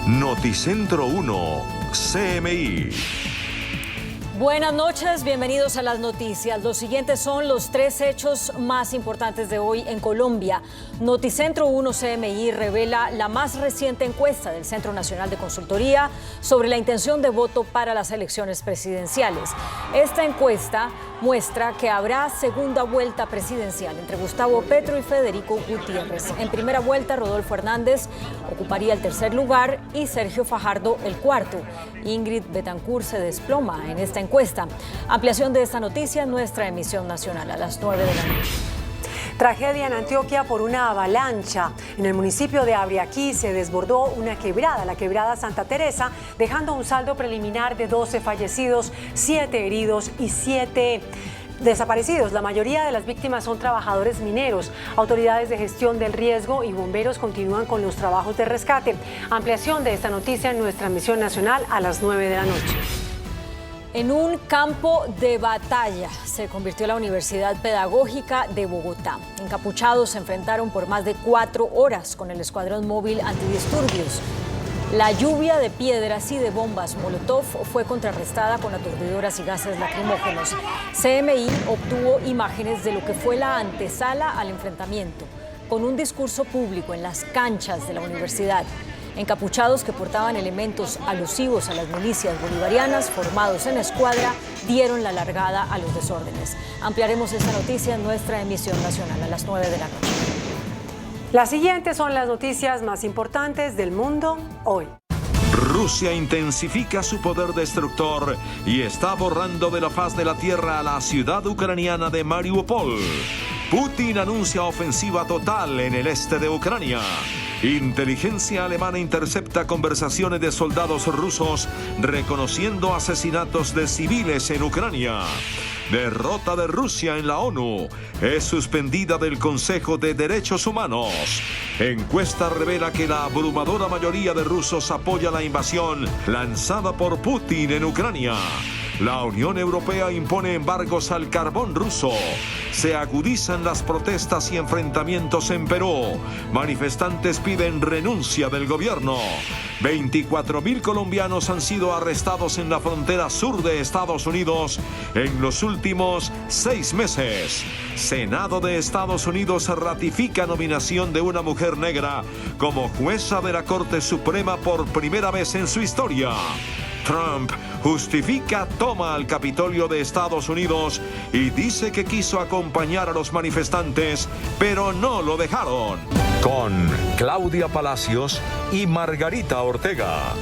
Noticentro 1, CMI. Buenas noches, bienvenidos a las noticias. Los siguientes son los 3 hechos más importantes de hoy en Colombia. Noticentro 1 CMI revela la más reciente encuesta del Centro Nacional de Consultoría sobre la intención de voto para las elecciones presidenciales. Esta encuesta muestra que habrá segunda vuelta presidencial entre Gustavo Petro y Federico Gutiérrez. En primera vuelta, Rodolfo Hernández ocuparía el tercer lugar y Sergio Fajardo el cuarto. Ingrid Betancourt se desploma en esta encuesta. Ampliación de esta noticia en nuestra emisión nacional a las 9 de la noche. Tragedia en Antioquia por una avalancha. En el municipio de Abriaquí se desbordó una quebrada, la quebrada Santa Teresa, dejando un saldo preliminar de 12 fallecidos, 7 heridos y 7 desaparecidos. La mayoría de las víctimas son trabajadores mineros. Autoridades de gestión del riesgo y bomberos continúan con los trabajos de rescate. Ampliación de esta noticia en nuestra emisión nacional a las 9 de la noche. En un campo de batalla se convirtió la Universidad Pedagógica de Bogotá. Encapuchados se enfrentaron por más de 4 horas con el Escuadrón Móvil Antidisturbios. La lluvia de piedras y de bombas Molotov fue contrarrestada con aturdidoras y gases lacrimógenos. CMI obtuvo imágenes de lo que fue la antesala al enfrentamiento, con un discurso público en las canchas de la universidad. Encapuchados que portaban elementos alusivos a las milicias bolivarianas formados en escuadra dieron la largada a los desórdenes. Ampliaremos esta noticia en nuestra emisión nacional a las 9 de la noche. Las siguientes son las noticias más importantes del mundo hoy. Rusia intensifica su poder destructor y está borrando de la faz de la tierra a la ciudad ucraniana de Mariupol. Putin anuncia ofensiva total en el este de Ucrania. Inteligencia alemana intercepta conversaciones de soldados rusos reconociendo asesinatos de civiles en Ucrania. Derrota de Rusia en la ONU. Es suspendida del Consejo de Derechos Humanos. Encuesta revela que la abrumadora mayoría de rusos apoya la invasión lanzada por Putin en Ucrania. La Unión Europea impone embargos al carbón ruso. Se agudizan las protestas y enfrentamientos en Perú. Manifestantes piden renuncia del gobierno. 24.000 colombianos han sido arrestados en la frontera sur de Estados Unidos en los últimos 6 meses. Senado de Estados Unidos ratifica nominación de una mujer negra como jueza de la Corte Suprema por primera vez en su historia. Trump justifica toma al Capitolio de Estados Unidos y dice que quiso acompañar a los manifestantes, pero no lo dejaron. Con Claudia Palacios y Margarita Ortega.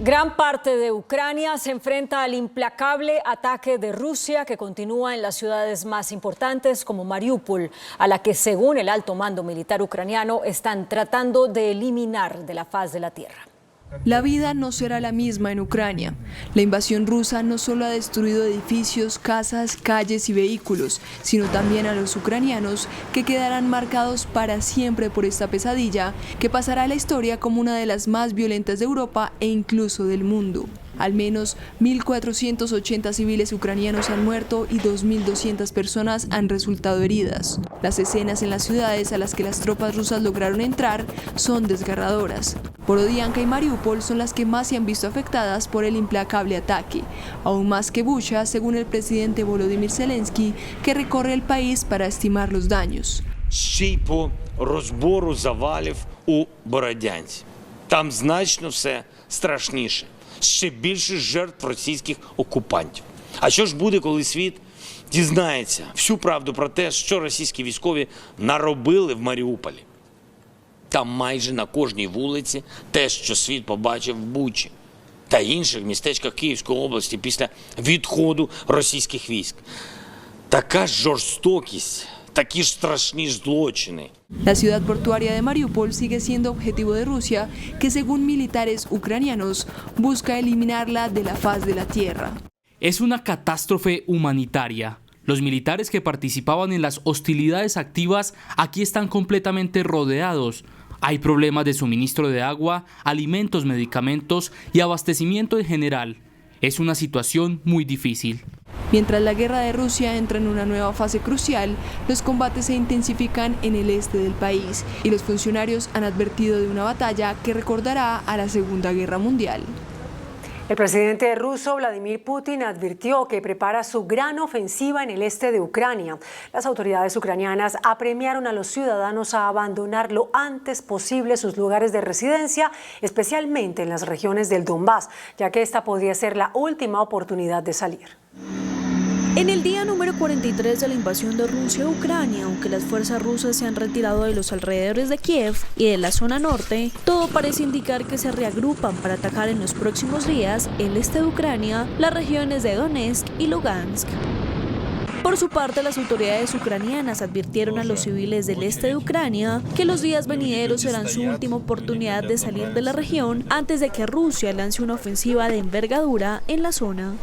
Gran parte de Ucrania se enfrenta al implacable ataque de Rusia que continúa en las ciudades más importantes como Mariupol, a la que según el alto mando militar ucraniano están tratando de eliminar de la faz de la tierra. La vida no será la misma en Ucrania. La invasión rusa no solo ha destruido edificios, casas, calles y vehículos, sino también a los ucranianos que quedarán marcados para siempre por esta pesadilla que pasará a la historia como una de las más violentas de Europa e incluso del mundo. Al menos 1.480 civiles ucranianos han muerto y 2.200 personas han resultado heridas. Las escenas en las ciudades a las que las tropas rusas lograron entrar son desgarradoras. Borodianka y Mariupol son las que más se han visto afectadas por el implacable ataque, aún más que Bucha, según el presidente Volodymyr Zelensky, que recorre el país para estimar los daños. Ще й по розбору завалів у Бородянці. Там значно все страшніше. Ще більше жертв російських окупантів. А що ж буде, коли світ дізнається всю правду про те, що російські військові наробили в Маріуполі? Там майже на кожній вулиці те, що світ побачив в Бучі та інших містечках Київської області після відходу російських військ. Така жорстокість, такі ж страшні злочини. La ciudad portuaria de Mariupol sigue siendo objetivo de Rusia, que según militares ucranianos busca eliminarla de la faz de la tierra. Es una catástrofe humanitaria. Los militares que participaban en las hostilidades activas aquí están completamente rodeados. Hay problemas de suministro de agua, alimentos, medicamentos y abastecimiento en general. Es una situación muy difícil. Mientras la guerra de Rusia entra en una nueva fase crucial, los combates se intensifican en el este del país y los funcionarios han advertido de una batalla que recordará a la Segunda Guerra Mundial. El presidente ruso Vladimir Putin advirtió que prepara su gran ofensiva en el este de Ucrania. Las autoridades ucranianas apremiaron a los ciudadanos a abandonar lo antes posible sus lugares de residencia, especialmente en las regiones del Donbass, ya que esta podría ser la última oportunidad de salir. En el día número 43 de la invasión de Rusia a Ucrania, aunque las fuerzas rusas se han retirado de los alrededores de Kiev y de la zona norte, todo parece indicar que se reagrupan para atacar en los próximos días el este de Ucrania, las regiones de Donetsk y Lugansk. Por su parte, las autoridades ucranianas advirtieron a los civiles del este de Ucrania que los días venideros serán su última oportunidad de salir de la región antes de que Rusia lance una ofensiva de envergadura en la zona.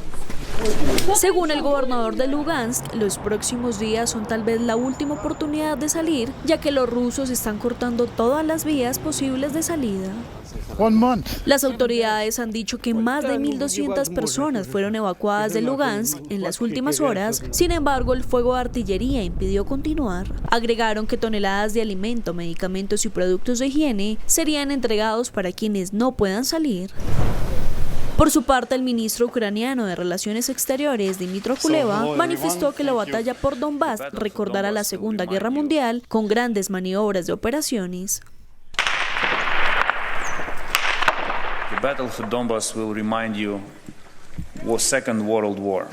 Según el gobernador de Lugansk, los próximos días son tal vez la última oportunidad de salir, ya que los rusos están cortando todas las vías posibles de salida. Las autoridades han dicho que más de 1.200 personas fueron evacuadas de Lugansk en las últimas horas, sin embargo el fuego de artillería impidió continuar. Agregaron que toneladas de alimento, medicamentos y productos de higiene serían entregados para quienes no puedan salir. Por su parte, el ministro ucraniano de Relaciones Exteriores, Dmytro Kuleba, manifestó que la batalla por Donbass recordará la Segunda Guerra Mundial con grandes maniobras de operaciones. The battle for Donbass will remind you was Second World War,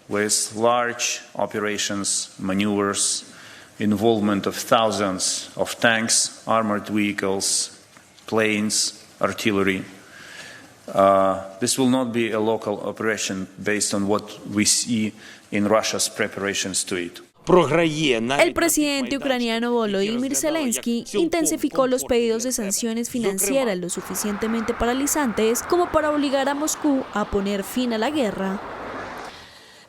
with large operations, maneuvers, involvement of thousands of tanks, armored vehicles, planes, artillery. This will not be a local operation based on what we see in Russia's preparations to it. El presidente ucraniano Volodymyr Zelensky intensificó los pedidos de sanciones financieras lo suficientemente paralizantes como para obligar a Moscú a poner fin a la guerra.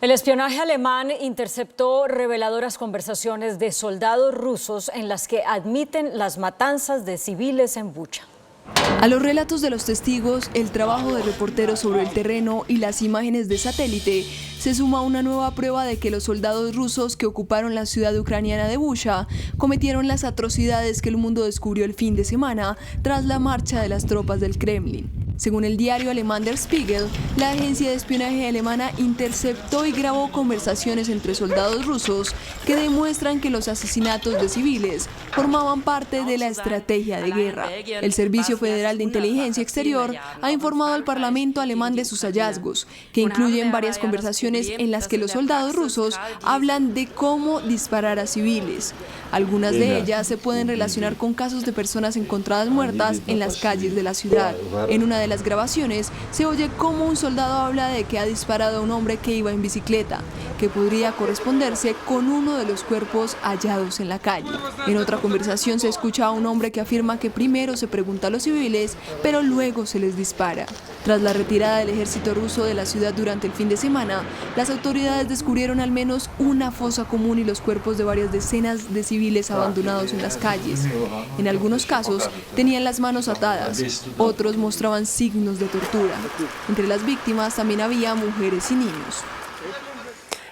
El espionaje alemán interceptó reveladoras conversaciones de soldados rusos en las que admiten las matanzas de civiles en Bucha. A los relatos de los testigos, el trabajo de reporteros sobre el terreno y las imágenes de satélite se suma una nueva prueba de que los soldados rusos que ocuparon la ciudad ucraniana de Bucha cometieron las atrocidades que el mundo descubrió el fin de semana tras la marcha de las tropas del Kremlin. Según el diario alemán Der Spiegel, la agencia de espionaje alemana interceptó y grabó conversaciones entre soldados rusos que demuestran que los asesinatos de civiles formaban parte de la estrategia de guerra. El Servicio Federal de Inteligencia Exterior ha informado al Parlamento alemán de sus hallazgos, que incluyen varias conversaciones en las que los soldados rusos hablan de cómo disparar a civiles. Algunas de ellas se pueden relacionar con casos de personas encontradas muertas en las calles de la ciudad. En una de las grabaciones se oye cómo un soldado habla de que ha disparado a un hombre que iba en bicicleta, que podría corresponderse con uno de los cuerpos hallados en la calle. En otra conversación se escucha a un hombre que afirma que primero se pregunta a los civiles, pero luego se les dispara. Tras la retirada del ejército ruso de la ciudad durante el fin de semana, las autoridades descubrieron al menos una fosa común y los cuerpos de varias decenas de civiles abandonados en las calles. En algunos casos tenían las manos atadas, otros mostraban signos de tortura. Entre las víctimas también había mujeres y niños.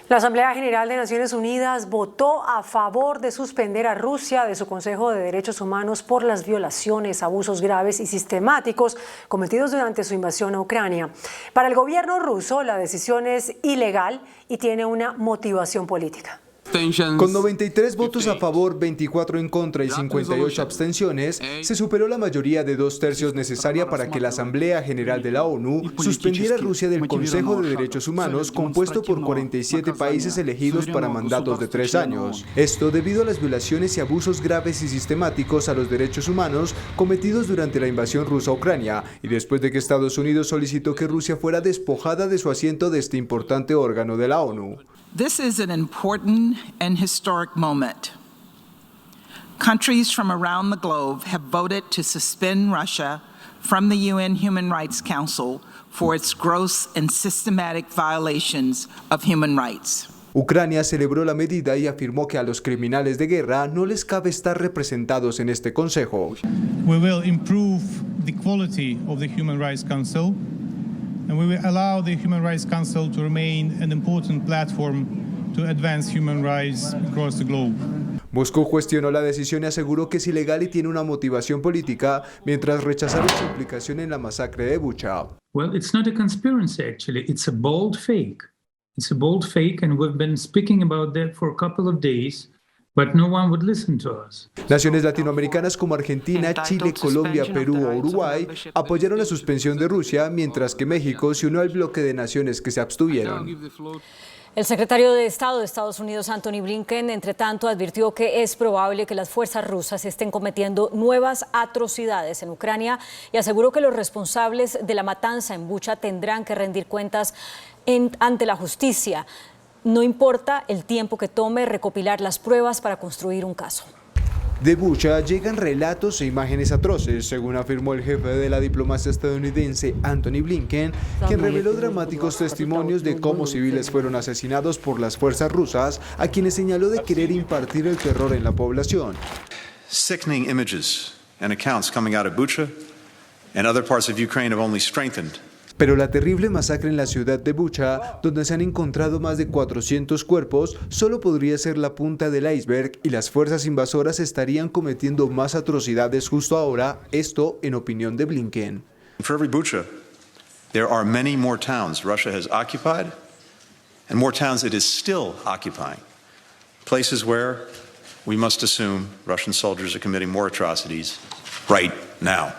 La Asamblea General de Naciones Unidas votó a favor de suspender a Rusia de su Consejo de Derechos Humanos por las violaciones, abusos graves y sistemáticos cometidos durante su invasión a Ucrania. Para el gobierno ruso, la decisión es ilegal y tiene una motivación política. Con 93 votos a favor, 24 en contra y 58 abstenciones, se superó la mayoría de 2/3 necesaria para que la Asamblea General de la ONU suspendiera a Rusia del Consejo de Derechos Humanos, compuesto por 47 países elegidos para mandatos de 3 años. Esto debido a las violaciones y abusos graves y sistemáticos a los derechos humanos cometidos durante la invasión rusa a Ucrania, y después de que Estados Unidos solicitó que Rusia fuera despojada de su asiento de este importante órgano de la ONU. This is an important and historic moment. Countries from around the globe have voted to suspend Russia from the UN Human Rights Council for its gross and systematic violations of human rights. Ucrania celebró la medida y afirmó que a los criminales de guerra no les cabe estar representados en este consejo. We will improve the quality of the Human Rights Council and we will allow the Human Rights Council to remain an important platform to advance human rights across the globe. Moscú cuestionó la decisión y aseguró que es ilegal y tiene una motivación política, mientras rechazaron su implicación en la masacre de Bucha. Well, it's not a conspiracy actually, it's a bold fake. It's a bold fake and we've been speaking about that for a couple of days. But no one would listen to us. Naciones latinoamericanas como Argentina, Chile, Colombia, Perú o Uruguay apoyaron la suspensión de Rusia, mientras que México se unió al bloque de naciones que se abstuvieron. El secretario de Estado de Estados Unidos, Anthony Blinken, entre tanto, advirtió que es probable que las fuerzas rusas estén cometiendo nuevas atrocidades en Ucrania y aseguró que los responsables de la matanza en Bucha tendrán que rendir cuentas ante la justicia. No importa el tiempo que tome recopilar las pruebas para construir un caso. De Bucha llegan relatos e imágenes atroces, según afirmó el jefe de la diplomacia estadounidense, Anthony Blinken, quien reveló dramáticos testimonios de cómo civiles fueron asesinados por las fuerzas rusas, a quienes señaló de querer impartir el terror en la población. Sickening images and accounts coming out of Bucha and other parts of Ukraine have only strengthened. Pero la terrible masacre en la ciudad de Bucha, donde se han encontrado más de 400 cuerpos, solo podría ser la punta del iceberg y las fuerzas invasoras estarían cometiendo más atrocidades justo ahora, esto en opinión de Blinken. For every Bucha, there are many more towns Russia has occupied and more towns it is still occupying. Places where we must assume Russian soldiers are committing more atrocities right now.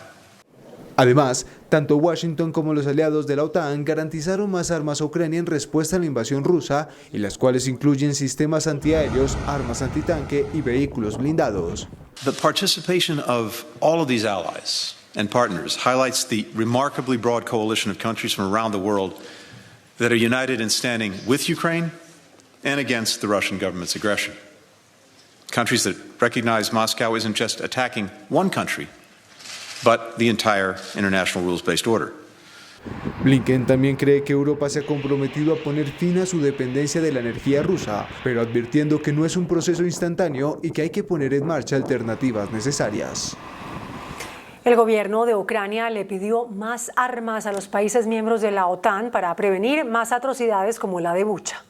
Además, tanto Washington como los aliados de la OTAN garantizaron más armas a Ucrania en respuesta a la invasión rusa, y las cuales incluyen sistemas antiaéreos, armas antitanque y vehículos blindados. The participation of all of these allies and partners highlights the remarkably broad coalition of countries from around the world that are united in standing with Ukraine and against the Russian government's aggression. Countries that recognize Moscow isn't just attacking one country, but the entire international rules-based order. Blinken también cree que Europa se ha comprometido a poner fin a su dependencia de la energía rusa, pero advirtiendo que no es un proceso instantáneo y que hay que poner en marcha alternativas necesarias. El gobierno de Ucrania le pidió más armas a los países miembros de la OTAN para prevenir más atrocidades como la de Bucha.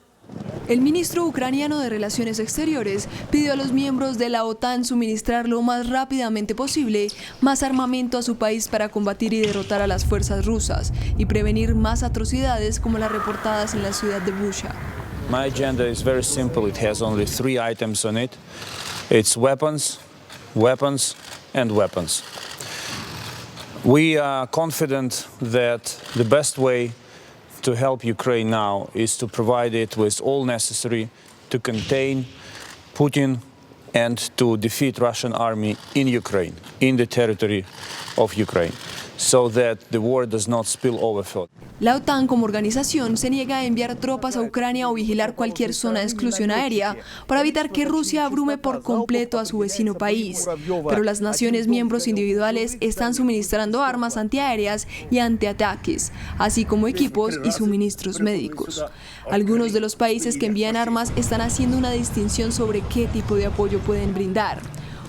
El ministro ucraniano de Relaciones Exteriores pidió a los miembros de la OTAN suministrar lo más rápidamente posible más armamento a su país para combatir y derrotar a las fuerzas rusas y prevenir más atrocidades como las reportadas en la ciudad de Bucha. My agenda is very simple. It has only 3 items on it. It's weapons, weapons, and weapons. We are confident that the best way to help Ukraine now is to provide it with all necessary to contain Putin and to defeat Russian army in Ukraine, in the territory of Ukraine, so that the war does not spill over further. La OTAN como organización se niega a enviar tropas a Ucrania o vigilar cualquier zona de exclusión aérea para evitar que Rusia abrume por completo a su vecino país. Pero las naciones miembros individuales están suministrando armas antiaéreas y antiataques, así como equipos y suministros médicos. Algunos de los países que envían armas están haciendo una distinción sobre qué tipo de apoyo pueden brindar.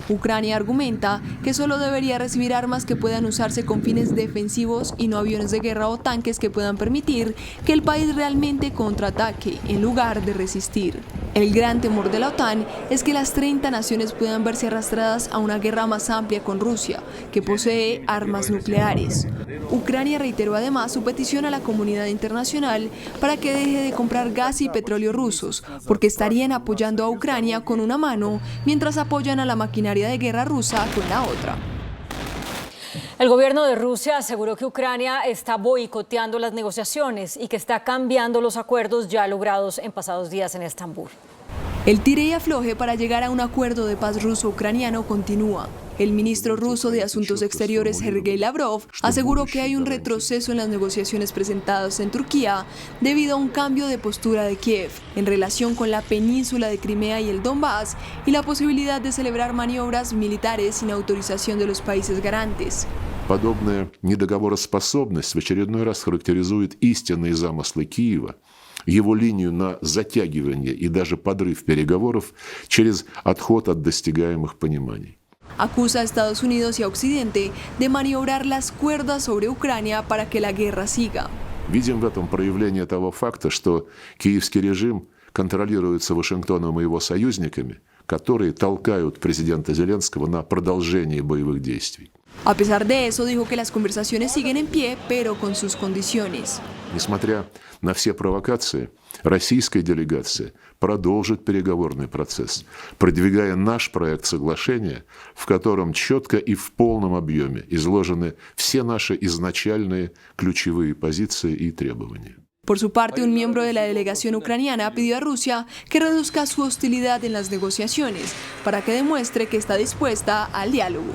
Ucrania argumenta que solo debería recibir armas que puedan usarse con fines defensivos y no aviones de guerra o tanques que puedan permitir que el país realmente contraataque en lugar de resistir. El gran temor de la OTAN es que las 30 naciones puedan verse arrastradas a una guerra más amplia con Rusia, que posee armas nucleares. Ucrania reiteró además su petición a la comunidad internacional para que deje de comprar gas y petróleo rusos, porque estarían apoyando a Ucrania con una mano mientras apoyan a la maquinaria de guerra rusa con la otra. El gobierno de Rusia aseguró que Ucrania está boicoteando las negociaciones y que está cambiando los acuerdos ya logrados en pasados días en Estambul. El tire y afloje para llegar a un acuerdo de paz ruso-ucraniano continúa. El ministro ruso de Asuntos Exteriores, Sergei Lavrov, aseguró que hay un retroceso en las negociaciones presentadas en Turquía debido a un cambio de postura de Kiev en relación con la península de Crimea y el Donbass y la posibilidad de celebrar maniobras militares sin autorización de los países garantes. Подобная недоговороспособность в очередной раз характеризует истинные замыслы Киева, его линию на затягивание и даже подрыв переговоров через отход от достигаемых пониманий. Acusa a Estados Unidos y a Occidente de maniobrar las cuerdas sobre Ucrania para que la guerra siga. Видим в этом проявление того факта, что киевский режим контролируется Вашингтоном и его союзниками, которые толкают президента Зеленского на продолжение боевых действий. A pesar de eso, dijo que las conversaciones siguen en pie, pero con sus condiciones. Несмотря на все провокации, российская делегация продолжит переговорный процесс, продвигая наш проект соглашения, в котором четко и в полном объеме изложены все наши изначальные ключевые позиции и требования. Por su parte, un miembro de la delegación ucraniana pidió a Rusia que reduzca su hostilidad en las negociaciones para que demuestre que está dispuesta al diálogo.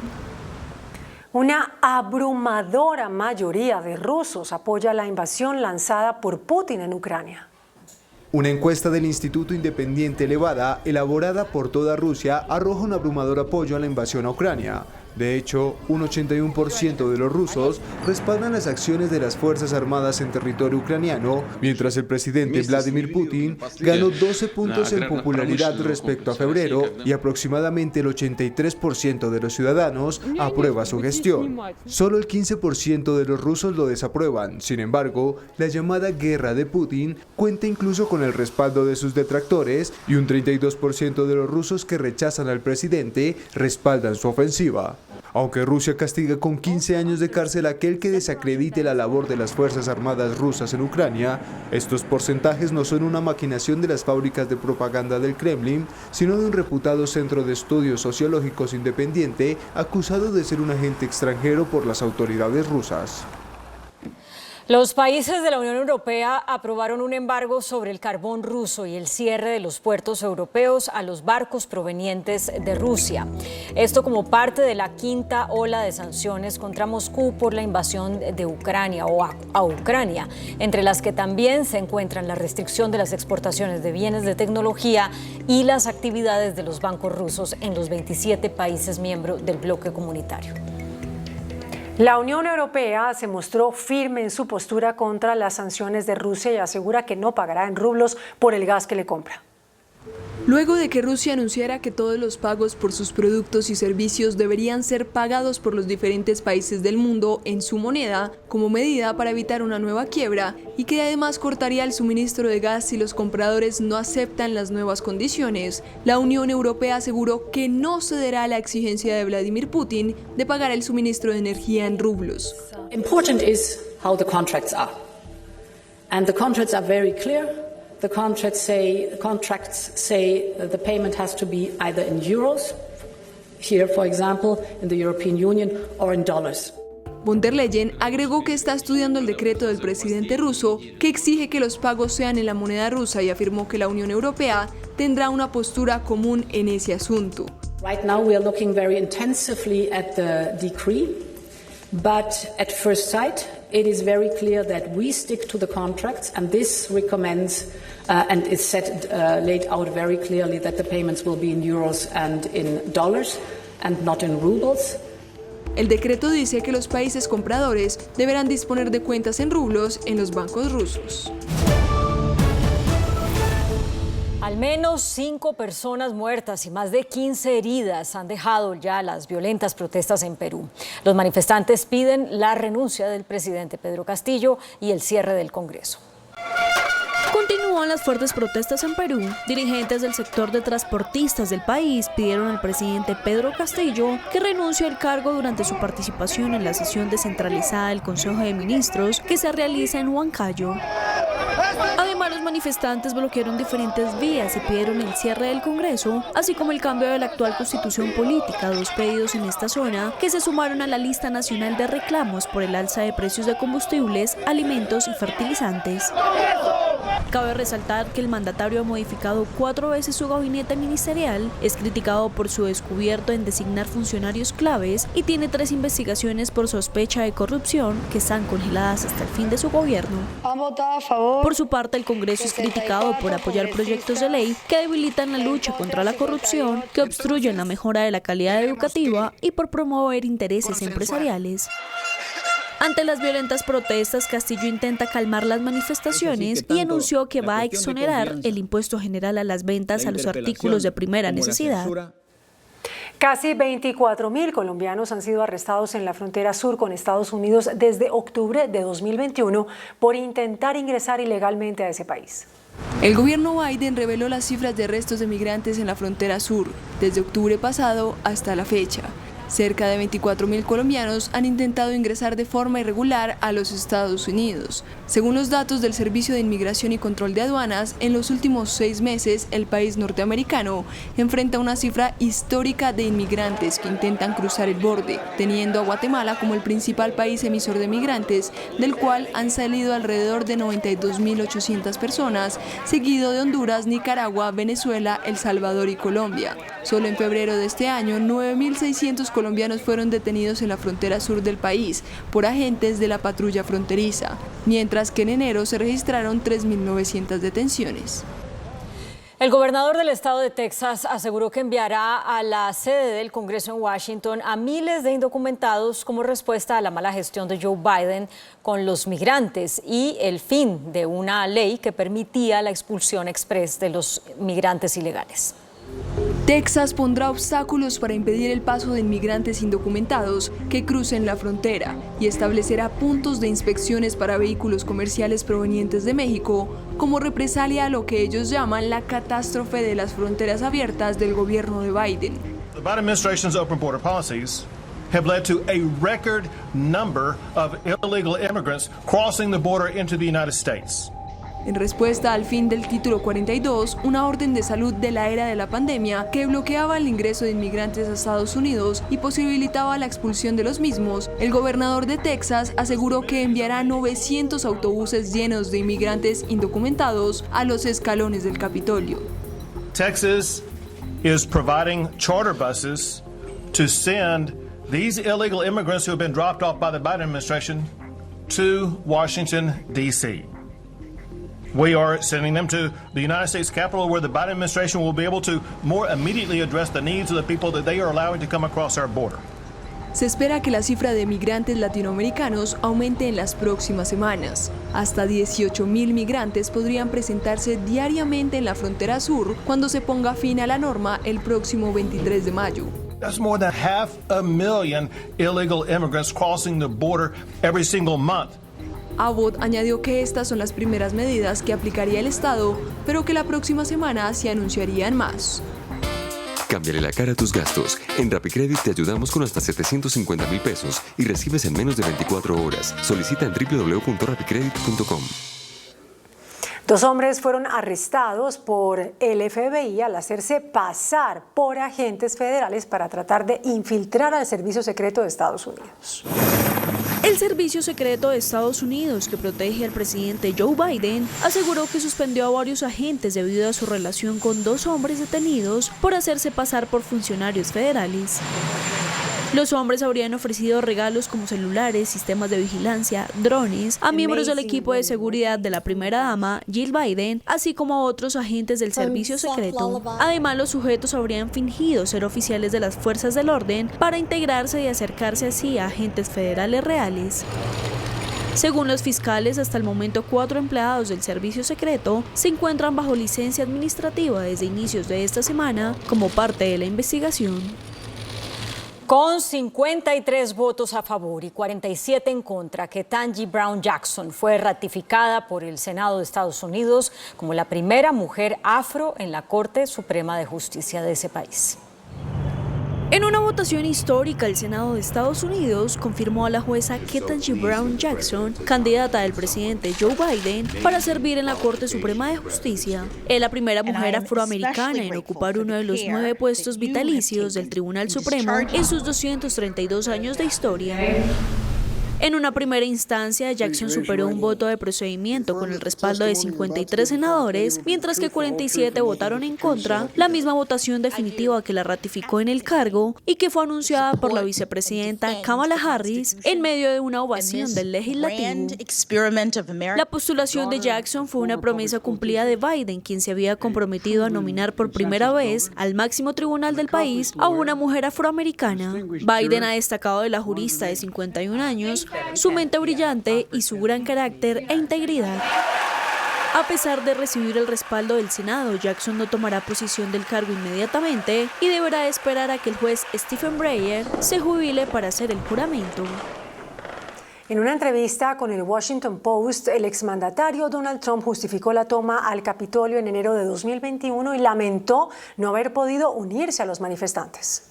Una abrumadora mayoría de rusos apoya la invasión lanzada por Putin en Ucrania. Una encuesta del Instituto Independiente Levada, elaborada por toda Rusia, arroja un abrumador apoyo a la invasión a Ucrania. De hecho, un 81% de los rusos respaldan las acciones de las Fuerzas Armadas en territorio ucraniano, mientras el presidente Vladimir Putin ganó 12 puntos en popularidad respecto a febrero y aproximadamente el 83% de los ciudadanos aprueba su gestión. Solo el 15% de los rusos lo desaprueban. Sin embargo, la llamada guerra de Putin cuenta incluso con el respaldo de sus detractores y un 32% de los rusos que rechazan al presidente respaldan su ofensiva. Aunque Rusia castiga con 15 años de cárcel a aquel que desacredite la labor de las Fuerzas Armadas rusas en Ucrania, estos porcentajes no son una maquinación de las fábricas de propaganda del Kremlin, sino de un reputado centro de estudios sociológicos independiente acusado de ser un agente extranjero por las autoridades rusas. Los países de la Unión Europea aprobaron un embargo sobre el carbón ruso y el cierre de los puertos europeos a los barcos provenientes de Rusia. Esto como parte de la quinta ola de sanciones contra Moscú por la invasión de Ucrania o a Ucrania, entre las que también se encuentran la restricción de las exportaciones de bienes de tecnología y las actividades de los bancos rusos en los 27 países miembros del bloque comunitario. La Unión Europea se mostró firme en su postura contra las sanciones de Rusia y asegura que no pagará en rublos por el gas que le compra. Luego de que Rusia anunciara que todos los pagos por sus productos y servicios deberían ser pagados por los diferentes países del mundo en su moneda, como medida para evitar una nueva quiebra, y que además cortaría el suministro de gas si los compradores no aceptan las nuevas condiciones, la Unión Europea aseguró que no cederá a la exigencia de Vladimir Putin de pagar el suministro de energía en rublos. Important is how the contracts are. And the contracts are very clear. The contracts say the payment has to be either in euros, here for example in the European Union, or in dollars. Von der Leyen agregó que está estudiando el decreto del presidente ruso que exige que los pagos sean en la moneda rusa y afirmó que la Unión Europea tendrá una postura común en ese asunto. Right now we are looking very intensively at the decree, but at first sight it is very clear that we stick to the contracts, and this recommends and is laid out very clearly that the payments will be in euros and in dollars and not in rubles. El decreto dice que los países compradores deberán disponer de cuentas en rublos en los bancos rusos. Al menos 5 personas muertas y más de 15 heridas han dejado ya las violentas protestas en Perú. Los manifestantes piden la renuncia del presidente Pedro Castillo y el cierre del Congreso. Continúan las fuertes protestas en Perú. Dirigentes del sector de transportistas del país pidieron al presidente Pedro Castillo que renuncie al cargo durante su participación en la sesión descentralizada del Consejo de Ministros que se realiza en Huancayo. Además, los manifestantes bloquearon diferentes vías y pidieron el cierre del Congreso, así como el cambio de la actual constitución política, 2 pedidos en esta zona que se sumaron a la lista nacional de reclamos por el alza de precios de combustibles, alimentos y fertilizantes. Cabe resaltar que el mandatario ha modificado 4 veces su gabinete ministerial, es criticado por su descubierto en designar funcionarios claves y tiene 3 investigaciones por sospecha de corrupción que están congeladas hasta el fin de su gobierno. Por su parte, el Congreso es criticado por apoyar proyectos de ley que debilitan la lucha contra la corrupción, que obstruyen la mejora de la calidad educativa y por promover intereses empresariales. Ante las violentas protestas, Castillo intenta calmar las manifestaciones y anunció que va a exonerar el impuesto general a las ventas a los artículos de primera necesidad. Casi 24.000 colombianos han sido arrestados en la frontera sur con Estados Unidos desde octubre de 2021 por intentar ingresar ilegalmente a ese país. El gobierno Biden reveló las cifras de arrestos de migrantes en la frontera sur desde octubre pasado hasta la fecha. Cerca de 24.000 colombianos han intentado ingresar de forma irregular a los Estados Unidos. Según los datos del Servicio de Inmigración y Control de Aduanas, en los últimos 6 meses, el país norteamericano enfrenta una cifra histórica de inmigrantes que intentan cruzar el borde, teniendo a Guatemala como el principal país emisor de migrantes, del cual han salido alrededor de 92.800 personas, seguido de Honduras, Nicaragua, Venezuela, El Salvador y Colombia. Solo en febrero de este año, 9.600 colombianos fueron detenidos en la frontera sur del país por agentes de la patrulla fronteriza, mientras que en enero se registraron 3.900 detenciones. El gobernador del estado de Texas aseguró que enviará a la sede del Congreso en Washington a miles de indocumentados como respuesta a la mala gestión de Joe Biden con los migrantes y el fin de una ley que permitía la expulsión express de los migrantes ilegales. Texas pondrá obstáculos para impedir el paso de inmigrantes indocumentados que crucen la frontera y establecerá puntos de inspecciones para vehículos comerciales provenientes de México como represalia a lo que ellos llaman la catástrofe de las fronteras abiertas del gobierno de Biden. The Biden administration's open border policies have led to a record number of illegal immigrants crossing the border into the United States. En respuesta al fin del Título 42, una orden de salud de la era de la pandemia que bloqueaba el ingreso de inmigrantes a Estados Unidos y posibilitaba la expulsión de los mismos, el gobernador de Texas aseguró que enviará 900 autobuses llenos de inmigrantes indocumentados a los escalones del Capitolio. Texas is providing charter buses to send these illegal immigrants who have been dropped off by the Biden administration to Washington, D.C. We are sending them to the United States Capitol, where the Biden administration will be able to more immediately address the needs of the people that they are allowing to come across our border. Se espera que la cifra de migrantes latinoamericanos aumente en las próximas semanas. Hasta 18.000 migrantes podrían presentarse diariamente en la frontera sur cuando se ponga fin a la norma el próximo 23 de mayo. That's more than 500,000 illegal immigrants crossing the border every single month. Abbott añadió que estas son las primeras medidas que aplicaría el Estado, pero que la próxima semana se anunciarían más. Cámbiale la cara a tus gastos. En RappiCredit te ayudamos con hasta 750,000 pesos y recibes en menos de 24 horas. Solicita en www.rappicredit.com. 2 hombres fueron arrestados por el FBI al hacerse pasar por agentes federales para tratar de infiltrar al Servicio Secreto de Estados Unidos. El Servicio Secreto de Estados Unidos, que protege al presidente Joe Biden, aseguró que suspendió a varios agentes debido a su relación con 2 hombres detenidos por hacerse pasar por funcionarios federales. Los hombres habrían ofrecido regalos como celulares, sistemas de vigilancia, drones, a miembros del equipo de seguridad de la primera dama, Jill Biden, así como a otros agentes del servicio secreto. Además, los sujetos habrían fingido ser oficiales de las fuerzas del orden para integrarse y acercarse así a agentes federales reales. Según los fiscales, hasta el momento 4 empleados del servicio secreto se encuentran bajo licencia administrativa desde inicios de esta semana como parte de la investigación. Con 53 votos a favor y 47 en contra, Ketanji Brown Jackson fue ratificada por el Senado de Estados Unidos como la primera mujer afro en la Corte Suprema de Justicia de ese país. En una votación histórica, el Senado de Estados Unidos confirmó a la jueza Ketanji Brown Jackson, candidata del presidente Joe Biden, para servir en la Corte Suprema de Justicia. Es la primera mujer afroamericana en ocupar uno de los 9 puestos vitalicios del Tribunal Supremo en sus 232 años de historia. En una primera instancia, Jackson superó un voto de procedimiento con el respaldo de 53 senadores, mientras que 47 votaron en contra, la misma votación definitiva que la ratificó en el cargo y que fue anunciada por la vicepresidenta Kamala Harris en medio de una ovación del legislativo. La postulación de Jackson fue una promesa cumplida de Biden, quien se había comprometido a nominar por primera vez al máximo tribunal del país a una mujer afroamericana. Biden ha destacado de la jurista de 51 años, su mente brillante y su gran carácter e integridad. A pesar de recibir el respaldo del Senado, Jackson no tomará posición del cargo inmediatamente y deberá esperar a que el juez Stephen Breyer se jubile para hacer el juramento. En una entrevista con el Washington Post, el exmandatario Donald Trump justificó la toma al Capitolio en enero de 2021 y lamentó no haber podido unirse a los manifestantes.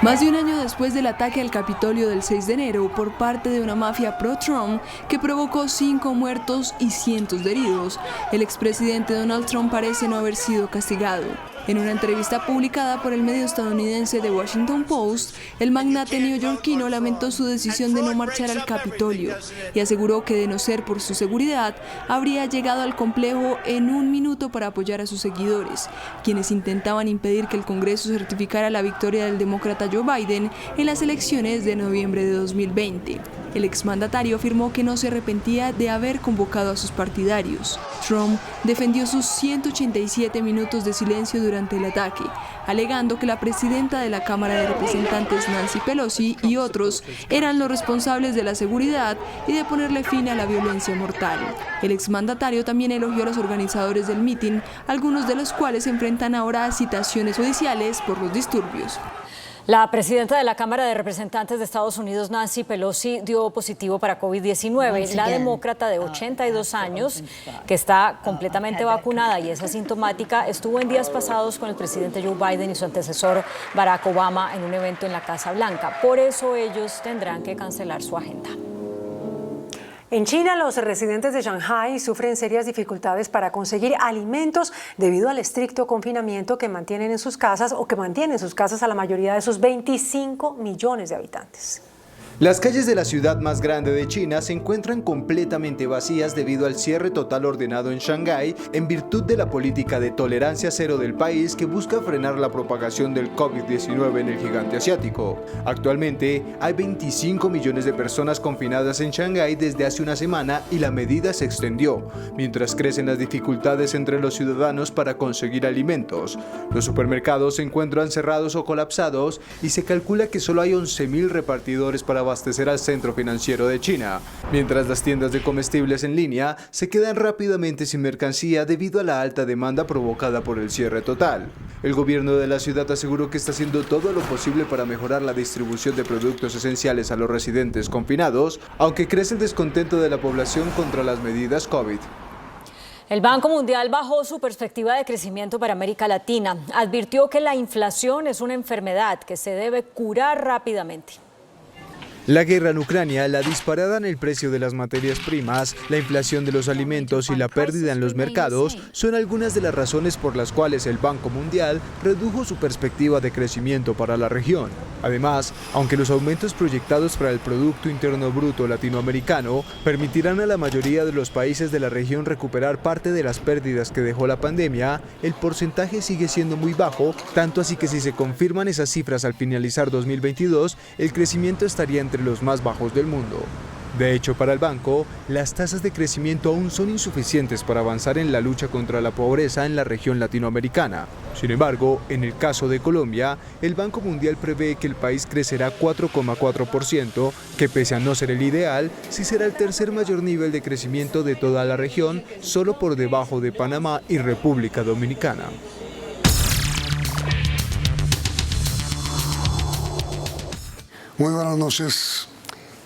Más de un año después del ataque al Capitolio del 6 de enero por parte de una mafia pro-Trump que provocó 5 muertos y cientos de heridos, el expresidente Donald Trump parece no haber sido castigado. En una entrevista publicada por el medio estadounidense The Washington Post, el magnate neoyorquino lamentó su decisión de no marchar al Capitolio y aseguró que de no ser por su seguridad, habría llegado al complejo en un minuto para apoyar a sus seguidores, quienes intentaban impedir que el Congreso certificara la victoria del demócrata Joe Biden en las elecciones de noviembre de 2020. El exmandatario afirmó que no se arrepentía de haber convocado a sus partidarios. Trump defendió sus 187 minutos de silencio durante el ataque, alegando que la presidenta de la Cámara de Representantes, Nancy Pelosi, y otros eran los responsables de la seguridad y de ponerle fin a la violencia mortal. El exmandatario también elogió a los organizadores del mitin, algunos de los cuales se enfrentan ahora a citaciones judiciales por los disturbios. La presidenta de la Cámara de Representantes de Estados Unidos, Nancy Pelosi, dio positivo para COVID-19. La demócrata de 82 años, que está completamente vacunada y es asintomática, estuvo en días pasados con el presidente Joe Biden y su antecesor Barack Obama en un evento en la Casa Blanca. Por eso ellos tendrán que cancelar su agenda. En China, los residentes de Shanghái sufren serias dificultades para conseguir alimentos debido al estricto confinamiento que mantienen en sus casas o que mantienen en sus casas a la mayoría de sus 25 millones de habitantes. Las calles de la ciudad más grande de China se encuentran completamente vacías debido al cierre total ordenado en Shanghái en virtud de la política de tolerancia cero del país que busca frenar la propagación del COVID-19 en el gigante asiático. Actualmente hay 25 millones de personas confinadas en Shanghái desde hace una semana y la medida se extendió, mientras crecen las dificultades entre los ciudadanos para conseguir alimentos. Los supermercados se encuentran cerrados o colapsados y se calcula que solo hay 11.000 repartidores para abastecer al centro financiero de China, mientras las tiendas de comestibles en línea se quedan rápidamente sin mercancía debido a la alta demanda provocada por el cierre total. El gobierno de la ciudad aseguró que está haciendo todo lo posible para mejorar la distribución de productos esenciales a los residentes confinados, aunque crece el descontento de la población contra las medidas COVID. El Banco Mundial bajó su perspectiva de crecimiento para América Latina. Advirtió que la inflación es una enfermedad que se debe curar rápidamente. La guerra en Ucrania, la disparada en el precio de las materias primas, la inflación de los alimentos y la pérdida en los mercados son algunas de las razones por las cuales el Banco Mundial redujo su perspectiva de crecimiento para la región. Además, aunque los aumentos proyectados para el Producto Interno Bruto latinoamericano permitirán a la mayoría de los países de la región recuperar parte de las pérdidas que dejó la pandemia, el porcentaje sigue siendo muy bajo, tanto así que si se confirman esas cifras al finalizar 2022, el crecimiento estaría entre los más bajos del mundo. De hecho, para el banco, las tasas de crecimiento aún son insuficientes para avanzar en la lucha contra la pobreza en la región latinoamericana. Sin embargo, en el caso de Colombia, el Banco Mundial prevé que el país crecerá 4,4%, que pese a no ser el ideal, sí será el tercer mayor nivel de crecimiento de toda la región, solo por debajo de Panamá y República Dominicana. Muy buenas noches.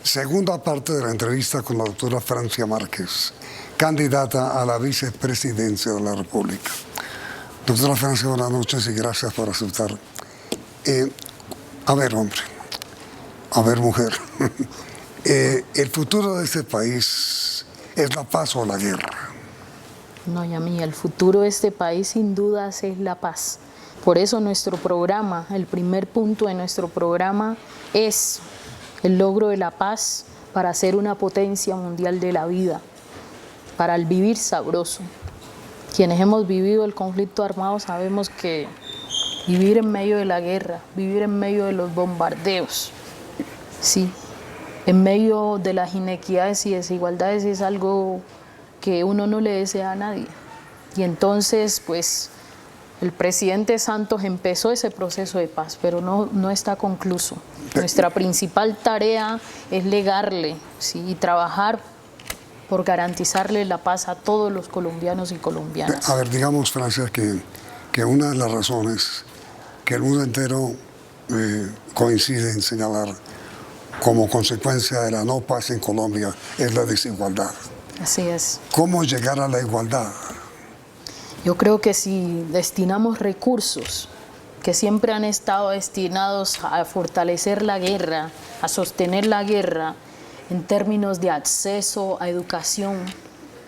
Segunda parte de la entrevista con la doctora Francia Márquez, candidata a la vicepresidencia de la República. Doctora Francia, buenas noches y gracias por aceptar. A ver, hombre, a ver, mujer, ¿el futuro de este país es la paz o la guerra? No, Yamí, el futuro de este país sin dudas es la paz. Por eso nuestro programa, el primer punto de nuestro programa es el logro de la paz para ser una potencia mundial de la vida, para el vivir sabroso. Quienes hemos vivido el conflicto armado sabemos que vivir en medio de la guerra, vivir en medio de los bombardeos, sí, en medio de las inequidades y desigualdades es algo que uno no le desea a nadie. Y entonces, pues, el presidente Santos empezó ese proceso de paz, pero no está concluso. Nuestra principal tarea es legarle, ¿sí? Y trabajar por garantizarle la paz a todos los colombianos y colombianas. A ver, digamos, Francia, que una de las razones que el mundo entero coincide en señalar como consecuencia de la no paz en Colombia es la desigualdad. Así es. ¿Cómo llegar a la igualdad? Yo creo que si destinamos recursos que siempre han estado destinados a fortalecer la guerra, a sostener la guerra, en términos de acceso a educación,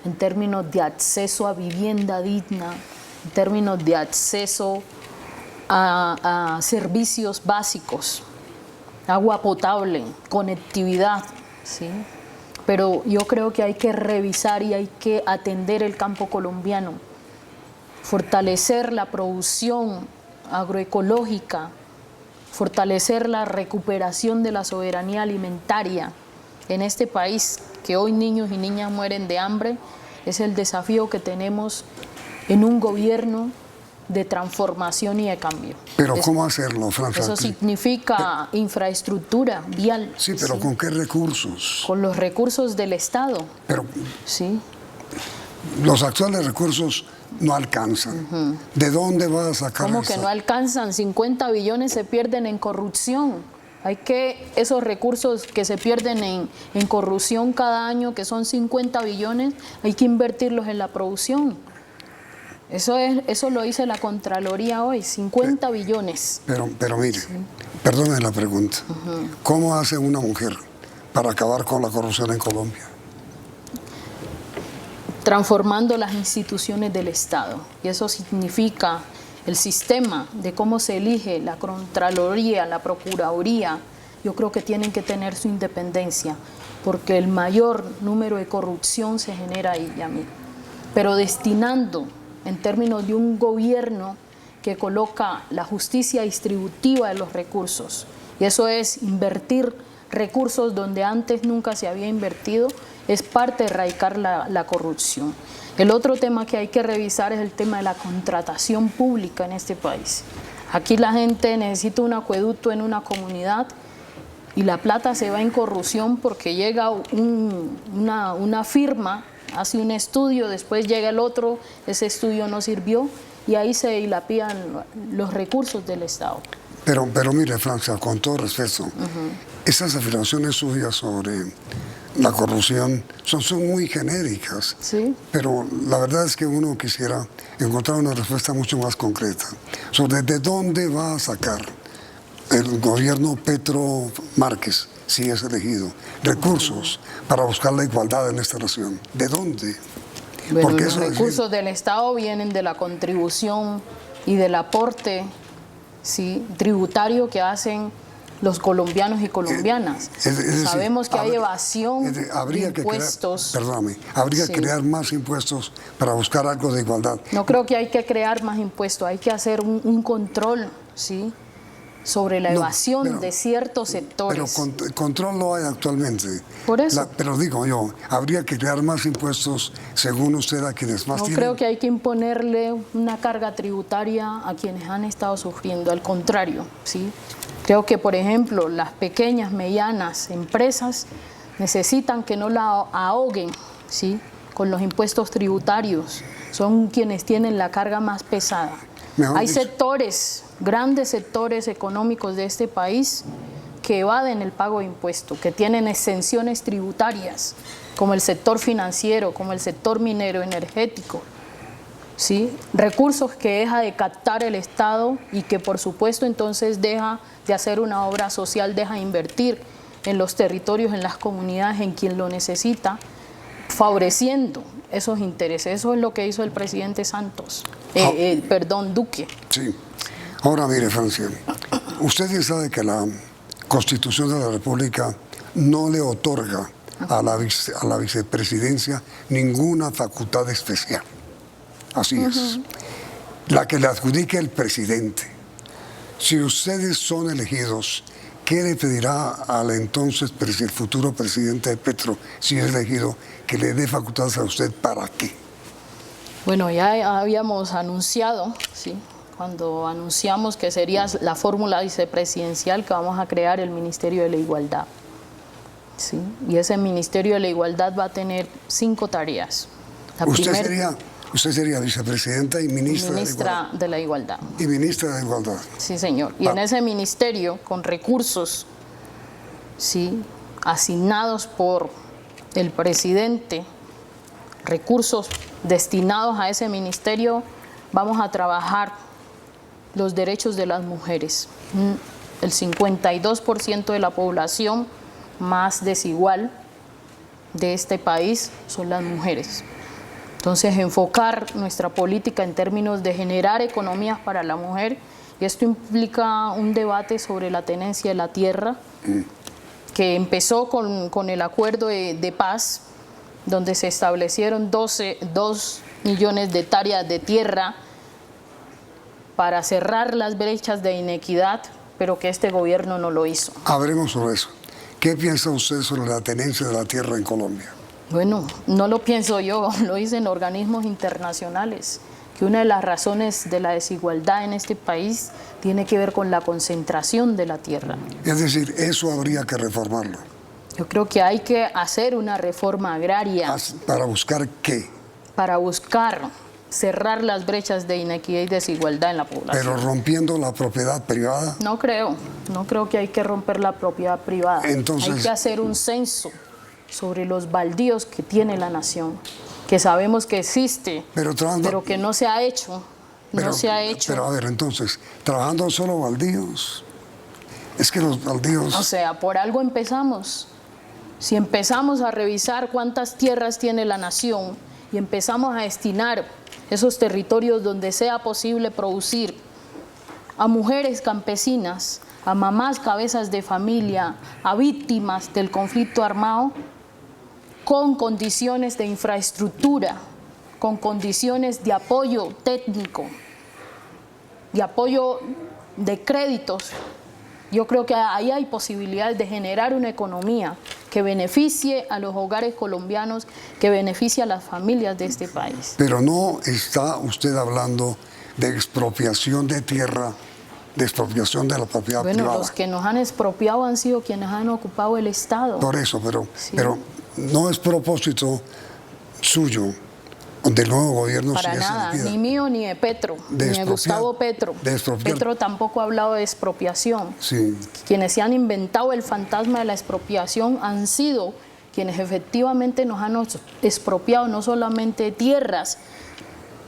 en términos de acceso a vivienda digna, en términos de acceso a servicios básicos, agua potable, conectividad, ¿sí? Pero yo creo que hay que revisar y hay que atender el campo colombiano, fortalecer la producción agroecológica, fortalecer la recuperación de la soberanía alimentaria en este país, que hoy niños y niñas mueren de hambre. Es el desafío que tenemos en un gobierno de transformación y de cambio. Pero ¿cómo hacerlo, Francia? Eso significa infraestructura vial. Sí, pero ¿sí? ¿Con qué recursos? Con los recursos del Estado. Pero sí. Los actuales recursos no alcanzan. ¿De dónde va a sacar ¿Cómo que no alcanzan? 50 billones se pierden en corrupción. Esos recursos que se pierden en corrupción cada año, que son 50 billones, hay que invertirlos en la producción. Eso lo dice la Contraloría hoy, 50 billones. Pero mire, sí. Perdone la pregunta. ¿Cómo hace una mujer para acabar con la corrupción en Colombia? Transformando las instituciones del Estado. Y eso significa el sistema de cómo se elige la Contraloría, la Procuraduría. Yo creo que tienen que tener su independencia, porque el mayor número de corrupción se genera ahí, Yamil. Pero destinando, en términos de un gobierno que coloca la justicia distributiva de los recursos, y eso es invertir recursos donde antes nunca se había invertido, es parte de erradicar la corrupción. El otro tema que hay que revisar es el tema de la contratación pública en este país. Aquí la gente necesita un acueducto en una comunidad y la plata se va en corrupción porque llega una firma, hace un estudio, después llega el otro, ese estudio no sirvió y ahí se dilapidan los recursos del Estado. Pero mire, Francia, con todo respeto, esas afirmaciones suyas sobre la corrupción son muy genéricas, ¿sí? Pero la verdad es que uno quisiera encontrar una respuesta mucho más concreta sobre de dónde va a sacar el gobierno Petro Márquez, si es elegido, recursos para buscar la igualdad en esta nación. ¿De dónde? Bueno, los recursos del Estado vienen de la contribución y del aporte, ¿sí?, tributario que hacen los colombianos y colombianas. Sabemos que hay evasión de impuestos. Habría que crear más impuestos para buscar algo de igualdad. No creo que hay que crear más impuestos, hay que hacer un control, ¿sí?, sobre la evasión de ciertos sectores. Pero control no hay actualmente. Por eso. Pero digo yo, habría que crear más impuestos según usted a quienes más tienen. No creo que hay que imponerle una carga tributaria a quienes han estado sufriendo, al contrario, ¿sí? Creo que, por ejemplo, las pequeñas, medianas empresas necesitan que no la ahoguen, ¿sí?, con los impuestos tributarios. Son quienes tienen la carga más pesada. Hay sectores, grandes sectores económicos de este país que evaden el pago de impuestos, que tienen exenciones tributarias, como el sector financiero, como el sector minero energético, ¿sí? Recursos que deja de captar el Estado y que por supuesto entonces deja de hacer una obra social, deja de invertir en los territorios, en las comunidades, en quien lo necesita, favoreciendo esos intereses. Eso es lo que hizo el presidente Duque. Sí. Ahora mire, Francia, usted ya sabe que la Constitución de la República no le otorga a la vicepresidencia ninguna facultad especial. Así es. La que le adjudica el presidente. Si ustedes son elegidos, ¿qué le pedirá al entonces el futuro presidente Petro, si es elegido, que le dé facultades a usted? ¿Para qué? Bueno, ya habíamos anunciado, ¿sí?, cuando anunciamos que sería la fórmula vicepresidencial, que vamos a crear el Ministerio de la Igualdad. ¿sí? Y ese Ministerio de la Igualdad va a tener 5 tareas. Usted sería vicepresidenta y ministra de la Igualdad. Y ministra de Igualdad. Sí, señor. Y en ese ministerio, con recursos, ¿sí?, asignados por el presidente, recursos destinados a ese ministerio, vamos a trabajar los derechos de las mujeres. El 52% de la población más desigual de este país son las mujeres. Entonces, enfocar nuestra política en términos de generar economías para la mujer, y esto implica un debate sobre la tenencia de la tierra, que empezó con el acuerdo de paz, donde se establecieron 2 millones de hectáreas de tierra para cerrar las brechas de inequidad, pero que este gobierno no lo hizo. Hablemos sobre eso. ¿Qué piensa usted sobre la tenencia de la tierra en Colombia? Bueno, no lo pienso yo, lo dicen organismos internacionales, que una de las razones de la desigualdad en este país tiene que ver con la concentración de la tierra. Es decir, eso habría que reformarlo. Yo creo que hay que hacer una reforma agraria. ¿Para buscar qué? Para buscar cerrar las brechas de inequidad y desigualdad en la población. ¿Pero rompiendo la propiedad privada? No creo que hay que romper la propiedad privada. Entonces, hay que hacer un censo sobre los baldíos que tiene la nación, que sabemos que existe, pero que no se ha hecho. Pero a ver, entonces, trabajando solo baldíos, es que los baldíos... O sea, por algo empezamos. Si empezamos a revisar cuántas tierras tiene la nación y empezamos a destinar esos territorios donde sea posible producir a mujeres campesinas, a mamás cabezas de familia, a víctimas del conflicto armado, con condiciones de infraestructura, con condiciones de apoyo técnico, de apoyo de créditos, yo creo que ahí hay posibilidades de generar una economía que beneficie a los hogares colombianos, que beneficie a las familias de este país. Pero no está usted hablando de expropiación de tierra, de expropiación de la propiedad privada. Bueno, los que nos han expropiado han sido quienes han ocupado el Estado. Por eso, pero no es propósito suyo, del nuevo gobierno. Para nada, ni mío ni de Petro, ni de Gustavo Petro. Petro tampoco ha hablado de expropiación. Sí. Quienes se han inventado el fantasma de la expropiación han sido quienes efectivamente nos han expropiado no solamente tierras,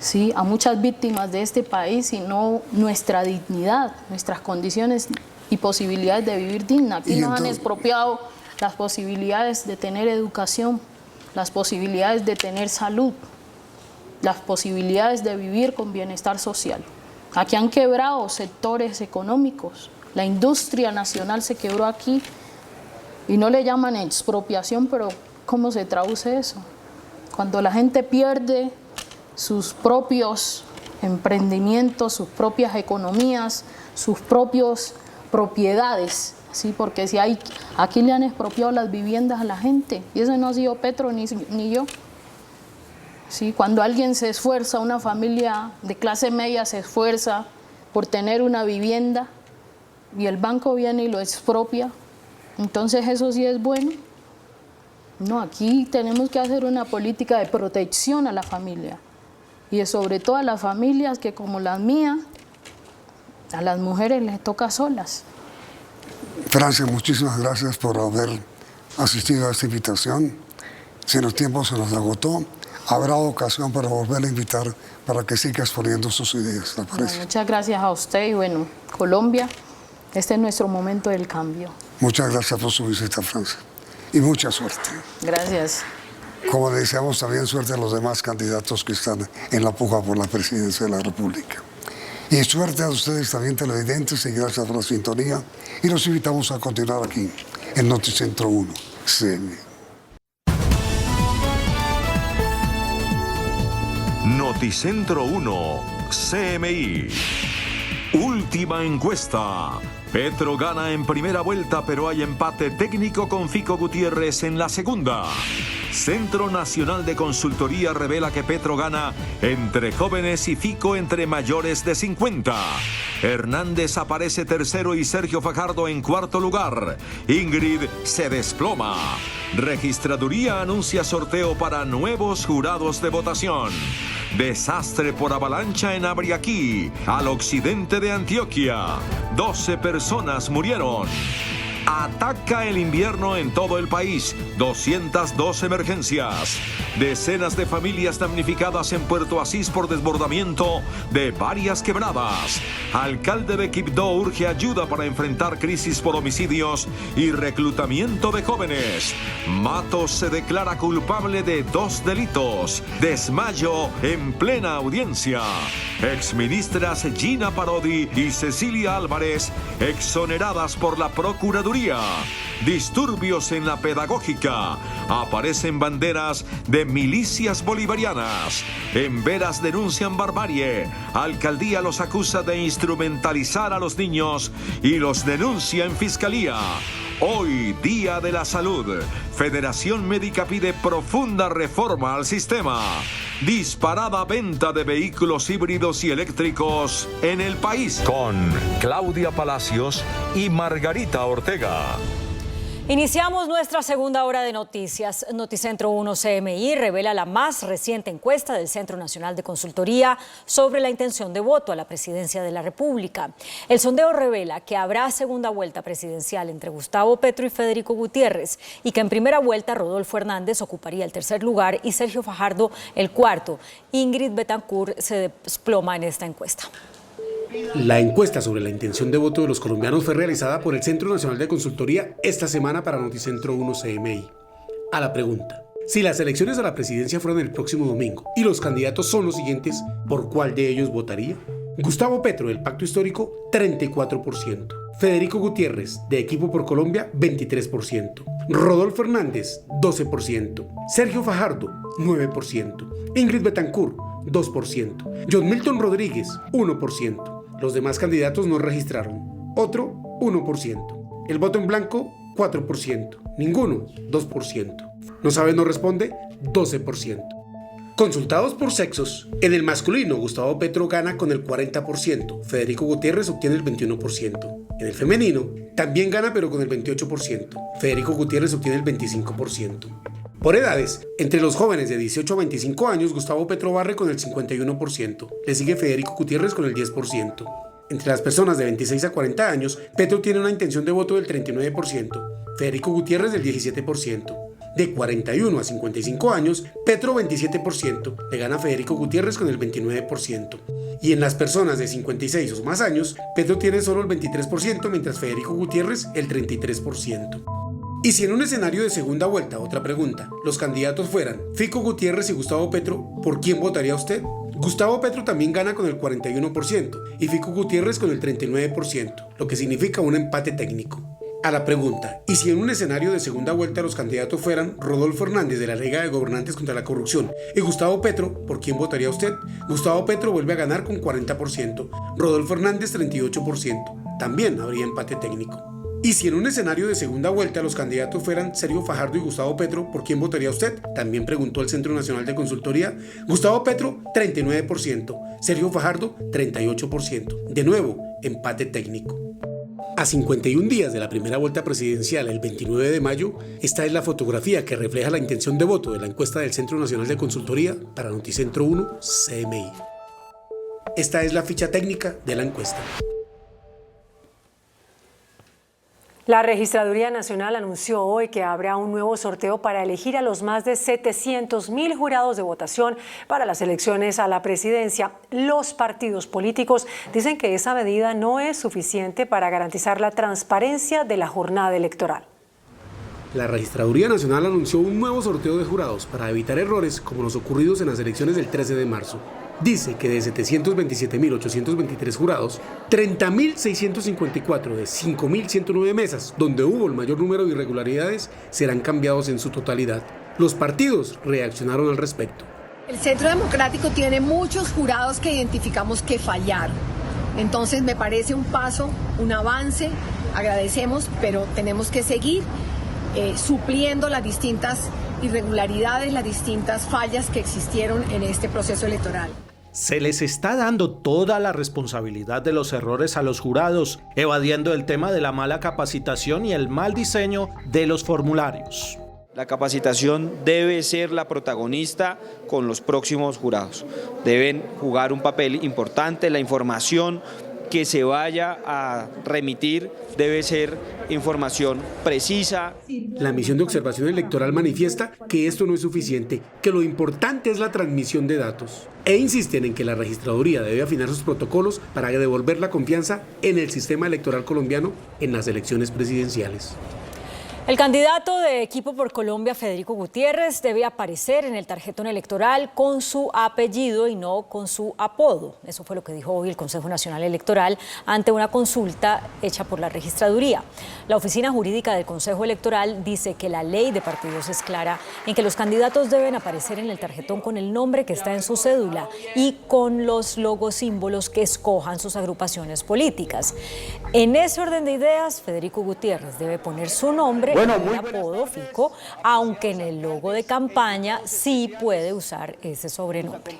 ¿sí?, a muchas víctimas de este país, sino nuestra dignidad, nuestras condiciones y posibilidades de vivir digna. Aquí nos han expropiado las posibilidades de tener educación, las posibilidades de tener salud, las posibilidades de vivir con bienestar social. Aquí han quebrado sectores económicos, la industria nacional se quebró aquí y no le llaman expropiación, pero ¿cómo se traduce eso? Cuando la gente pierde sus propios emprendimientos, sus propias economías, sus propias propiedades, ¿sí? Porque si aquí le han expropiado las viviendas a la gente, y eso no ha sido Petro ni yo. ¿Sí? Cuando alguien se esfuerza, una familia de clase media se esfuerza por tener una vivienda y el banco viene y lo expropia, entonces eso sí es bueno. No, aquí tenemos que hacer una política de protección a la familia y sobre todo a las familias que, como las mías, a las mujeres les toca solas. Francia, muchísimas gracias por haber asistido a esta invitación. Si el tiempo se nos agotó, habrá ocasión para volver a invitar para que siga exponiendo sus ideas, ¿te parece? Bueno, muchas gracias a usted y bueno, Colombia, este es nuestro momento del cambio. Muchas gracias por su visita a Francia y mucha suerte. Gracias. Como deseamos también suerte a los demás candidatos que están en la puja por la presidencia de la República. Y suerte a ustedes también televidentes y gracias por la sintonía. Y los invitamos a continuar aquí en Noticentro 1, CMI. Noticentro 1, CMI. Última encuesta. Petro gana en primera vuelta, pero hay empate técnico con Fico Gutiérrez en la segunda. Centro Nacional de Consultoría revela que Petro gana entre jóvenes y Fico entre mayores de 50. Hernández aparece tercero y Sergio Fajardo en cuarto lugar. Ingrid se desploma. Registraduría anuncia sorteo para nuevos jurados de votación. Desastre por avalancha en Abriaquí, al occidente de Antioquia. 12 personas murieron. Ataca el invierno en todo el país. 202 emergencias. Decenas de familias damnificadas en Puerto Asís por desbordamiento de varias quebradas. Alcalde de Quibdó urge ayuda para enfrentar crisis por homicidios y reclutamiento de jóvenes. Matos se declara culpable de 2 delitos. Desmayo en plena audiencia. Exministras Gina Parodi y Cecilia Álvarez exoneradas por la Procuraduría. Disturbios en la pedagógica. Aparecen banderas de milicias bolivarianas. En Veras denuncian barbarie. Alcaldía los acusa de instrumentalizar a los niños y los denuncia en fiscalía. Hoy, Día de la Salud. Federación Médica pide profunda reforma al sistema. Disparada venta de vehículos híbridos y eléctricos en el país. Con Claudia Palacios y Margarita Ortega. Iniciamos nuestra segunda hora de noticias. Noticentro 1 CMI revela la más reciente encuesta del Centro Nacional de Consultoría sobre la intención de voto a la presidencia de la República. El sondeo revela que habrá segunda vuelta presidencial entre Gustavo Petro y Federico Gutiérrez y que en primera vuelta Rodolfo Hernández ocuparía el tercer lugar y Sergio Fajardo el cuarto. Ingrid Betancourt se desploma en esta encuesta. La encuesta sobre la intención de voto de los colombianos fue realizada por el Centro Nacional de Consultoría esta semana para Noticentro 1 CMI. A la pregunta, si las elecciones a la presidencia fueran el próximo domingo y los candidatos son los siguientes, ¿por cuál de ellos votaría? Gustavo Petro, del Pacto Histórico, 34%. Federico Gutiérrez, de Equipo por Colombia, 23%. Rodolfo Hernández, 12%. Sergio Fajardo, 9%. Ingrid Betancourt, 2%. John Milton Rodríguez, 1%. Los demás candidatos no registraron. Otro, 1%. El voto en blanco, 4%. Ninguno, 2%. No sabe, no responde, 12%. Consultados por sexos, en el masculino Gustavo Petro gana con el 40%, Federico Gutiérrez obtiene el 21%. En el femenino también gana pero con el 28%, Federico Gutiérrez obtiene el 25%. Por edades, entre los jóvenes de 18 a 25 años, Gustavo Petro barre con el 51%, le sigue Federico Gutiérrez con el 10%. Entre las personas de 26 a 40 años, Petro tiene una intención de voto del 39%, Federico Gutiérrez del 17%. De 41 a 55 años, Petro 27%, le gana Federico Gutiérrez con el 29%. Y en las personas de 56 o más años, Petro tiene solo el 23%, mientras Federico Gutiérrez el 33%. Y si en un escenario de segunda vuelta, otra pregunta, los candidatos fueran Fico Gutiérrez y Gustavo Petro, ¿por quién votaría usted? Gustavo Petro también gana con el 41% y Fico Gutiérrez con el 39%, lo que significa un empate técnico. A la pregunta, ¿y si en un escenario de segunda vuelta los candidatos fueran Rodolfo Hernández de la Liga de Gobernantes contra la Corrupción y Gustavo Petro, ¿por quién votaría usted? Gustavo Petro vuelve a ganar con 40%, Rodolfo Hernández 38%, también habría empate técnico. Y si en un escenario de segunda vuelta los candidatos fueran Sergio Fajardo y Gustavo Petro, ¿por quién votaría usted? También preguntó el Centro Nacional de Consultoría. Gustavo Petro, 39%. Sergio Fajardo, 38%. De nuevo, empate técnico. A 51 días de la primera vuelta presidencial, el 29 de mayo, esta es la fotografía que refleja la intención de voto de la encuesta del Centro Nacional de Consultoría para Noticentro 1 CMI. Esta es la ficha técnica de la encuesta. La Registraduría Nacional anunció hoy que habrá un nuevo sorteo para elegir a los más de 700.000 jurados de votación para las elecciones a la presidencia. Los partidos políticos dicen que esa medida no es suficiente para garantizar la transparencia de la jornada electoral. La Registraduría Nacional anunció un nuevo sorteo de jurados para evitar errores como los ocurridos en las elecciones del 13 de marzo. Dice que de 727.823 jurados, 30.654 de 5.109 mesas, donde hubo el mayor número de irregularidades, serán cambiados en su totalidad. Los partidos reaccionaron al respecto. El Centro Democrático tiene muchos jurados que identificamos que fallaron. Entonces me parece un paso, un avance, agradecemos, pero tenemos que seguir supliendo las distintas irregularidades, las distintas fallas que existieron en este proceso electoral. Se les está dando toda la responsabilidad de los errores a los jurados, evadiendo el tema de la mala capacitación y el mal diseño de los formularios. La capacitación debe ser la protagonista con los próximos jurados. Deben jugar un papel importante, la información que se vaya a remitir debe ser información precisa. La misión de observación electoral manifiesta que esto no es suficiente, que lo importante es la transmisión de datos, e insisten en que la registraduría debe afinar sus protocolos para devolver la confianza en el sistema electoral colombiano en las elecciones presidenciales. El candidato de Equipo por Colombia, Federico Gutiérrez, debe aparecer en el tarjetón electoral con su apellido y no con su apodo. Eso fue lo que dijo hoy el Consejo Nacional Electoral ante una consulta hecha por la registraduría. La oficina jurídica del Consejo Electoral dice que la ley de partidos es clara en que los candidatos deben aparecer en el tarjetón con el nombre que está en su cédula y con los logos símbolos que escojan sus agrupaciones políticas. En ese orden de ideas, Federico Gutiérrez debe poner su nombre y apodo fijo, aunque en el logo de campaña sí puede usar ese sobrenombre.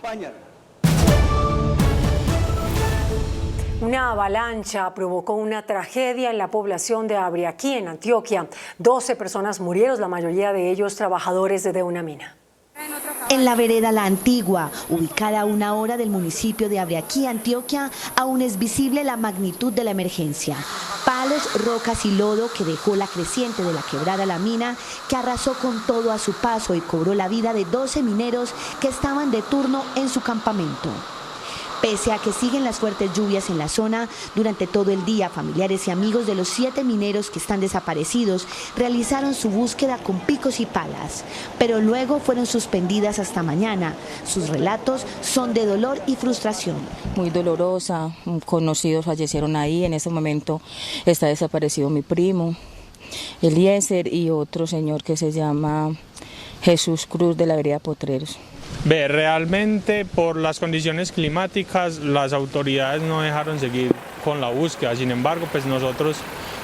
Una avalancha provocó una tragedia en la población de Abriaquí, en Antioquia. 12 personas murieron, la mayoría de ellos trabajadores de una mina. En la vereda La Antigua, ubicada a 1 hora del municipio de Abriaquí, Antioquia, aún es visible la magnitud de la emergencia. Palos, rocas y lodo que dejó la creciente de la quebrada La Mina, que arrasó con todo a su paso y cobró la vida de 12 mineros que estaban de turno en su campamento. Pese a que siguen las fuertes lluvias en la zona, durante todo el día familiares y amigos de los 7 mineros que están desaparecidos realizaron su búsqueda con picos y palas, pero luego fueron suspendidas hasta mañana. Sus relatos son de dolor y frustración. Muy dolorosa, conocidos fallecieron ahí, en ese momento está desaparecido mi primo, Eliezer, y otro señor que se llama Jesús Cruz de la vereda Potreros. Realmente por las condiciones climáticas las autoridades no dejaron seguir con la búsqueda, sin embargo pues nosotros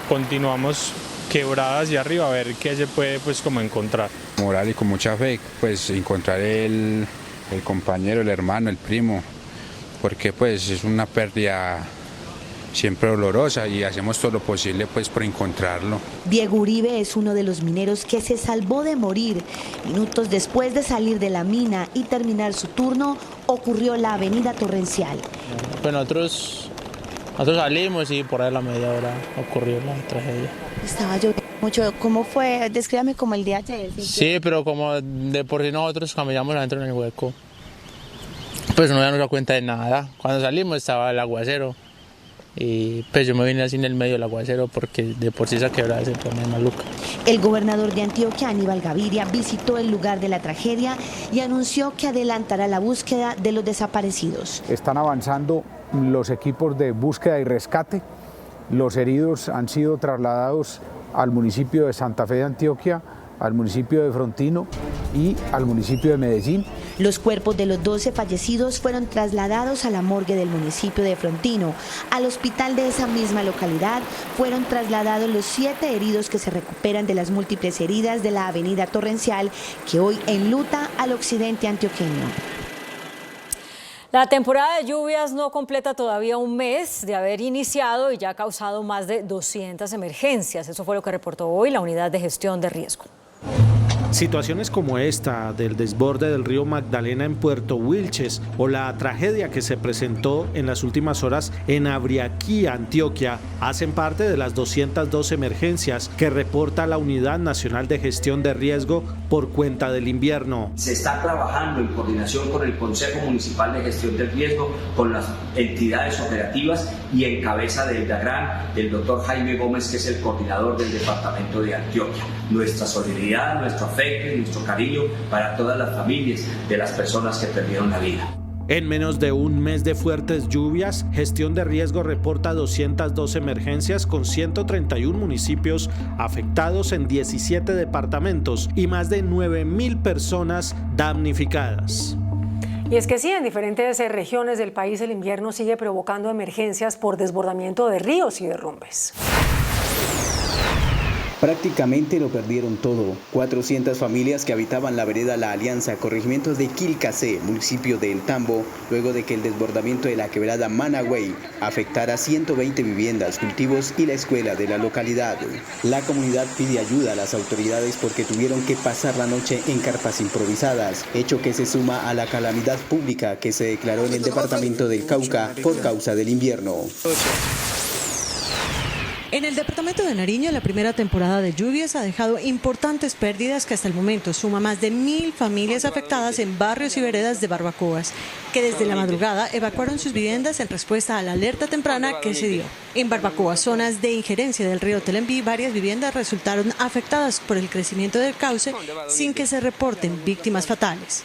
continuamos quebradas y arriba a ver qué se puede pues como encontrar. Moral y con mucha fe pues encontrar el compañero, el hermano, el primo, porque pues es una pérdida siempre dolorosa y hacemos todo lo posible pues por encontrarlo. Diego Uribe es uno de los mineros que se salvó de morir. Minutos después de salir de la mina y terminar su turno, ocurrió la avenida Torrencial. Pues nosotros salimos y por ahí a la media hora ocurrió la tragedia. Estaba lloviendo mucho. ¿Cómo fue? Descríbame como el día de ayer. Sí, pero como de por sí nosotros caminamos adentro en el hueco, pues no nos da cuenta de nada. Cuando salimos estaba el aguacero. Y pues yo me vine así en el medio del aguacero porque de por sí esa quebrada se pone maluca. El gobernador de Antioquia, Aníbal Gaviria, visitó el lugar de la tragedia y anunció que adelantará la búsqueda de los desaparecidos. Están avanzando los equipos de búsqueda y rescate. Los heridos han sido trasladados al municipio de Santa Fe de Antioquia, al municipio de Frontino y al municipio de Medellín. Los cuerpos de los 12 fallecidos fueron trasladados a la morgue del municipio de Frontino. Al hospital de esa misma localidad fueron trasladados los 7 heridos que se recuperan de las múltiples heridas de la avenida Torrencial, que hoy enluta al occidente antioqueño. La temporada de lluvias no completa todavía un mes de haber iniciado y ya ha causado más de 200 emergencias. Eso fue lo que reportó hoy la Unidad de Gestión de Riesgo. Situaciones como esta del desborde del río Magdalena en Puerto Wilches o la tragedia que se presentó en las últimas horas en Abriaquí, Antioquia, hacen parte de las 212 emergencias que reporta la Unidad Nacional de Gestión de Riesgo por cuenta del invierno. Se está trabajando en coordinación con el Consejo Municipal de Gestión del Riesgo, con las entidades operativas y en cabeza del DAGRAN, el doctor Jaime Gómez, que es el coordinador del departamento de Antioquia. Nuestra solidaridad, nuestro afecto y nuestro cariño para todas las familias de las personas que perdieron la vida. En menos de un mes de fuertes lluvias, Gestión de Riesgo reporta 212 emergencias con 131 municipios afectados en 17 departamentos y más de 9.000 personas damnificadas. Y es que sí, en diferentes regiones del país el invierno sigue provocando emergencias por desbordamiento de ríos y derrumbes. Prácticamente lo perdieron todo. 400 familias que habitaban la vereda La Alianza, corregimiento de Quilcacé, municipio de El Tambo, luego de que el desbordamiento de la quebrada Managüey afectara 120 viviendas, cultivos y la escuela de la localidad. La comunidad pide ayuda a las autoridades porque tuvieron que pasar la noche en carpas improvisadas, hecho que se suma a la calamidad pública que se declaró en el departamento del Cauca por causa del invierno. En el departamento de Nariño, la primera temporada de lluvias ha dejado importantes pérdidas que hasta el momento suma más de 1.000 familias afectadas en barrios y veredas de Barbacoas, que desde la madrugada evacuaron sus viviendas en respuesta a la alerta temprana que se dio. En Barbacoas, zonas de injerencia del río Telembí, varias viviendas resultaron afectadas por el crecimiento del cauce sin que se reporten víctimas fatales.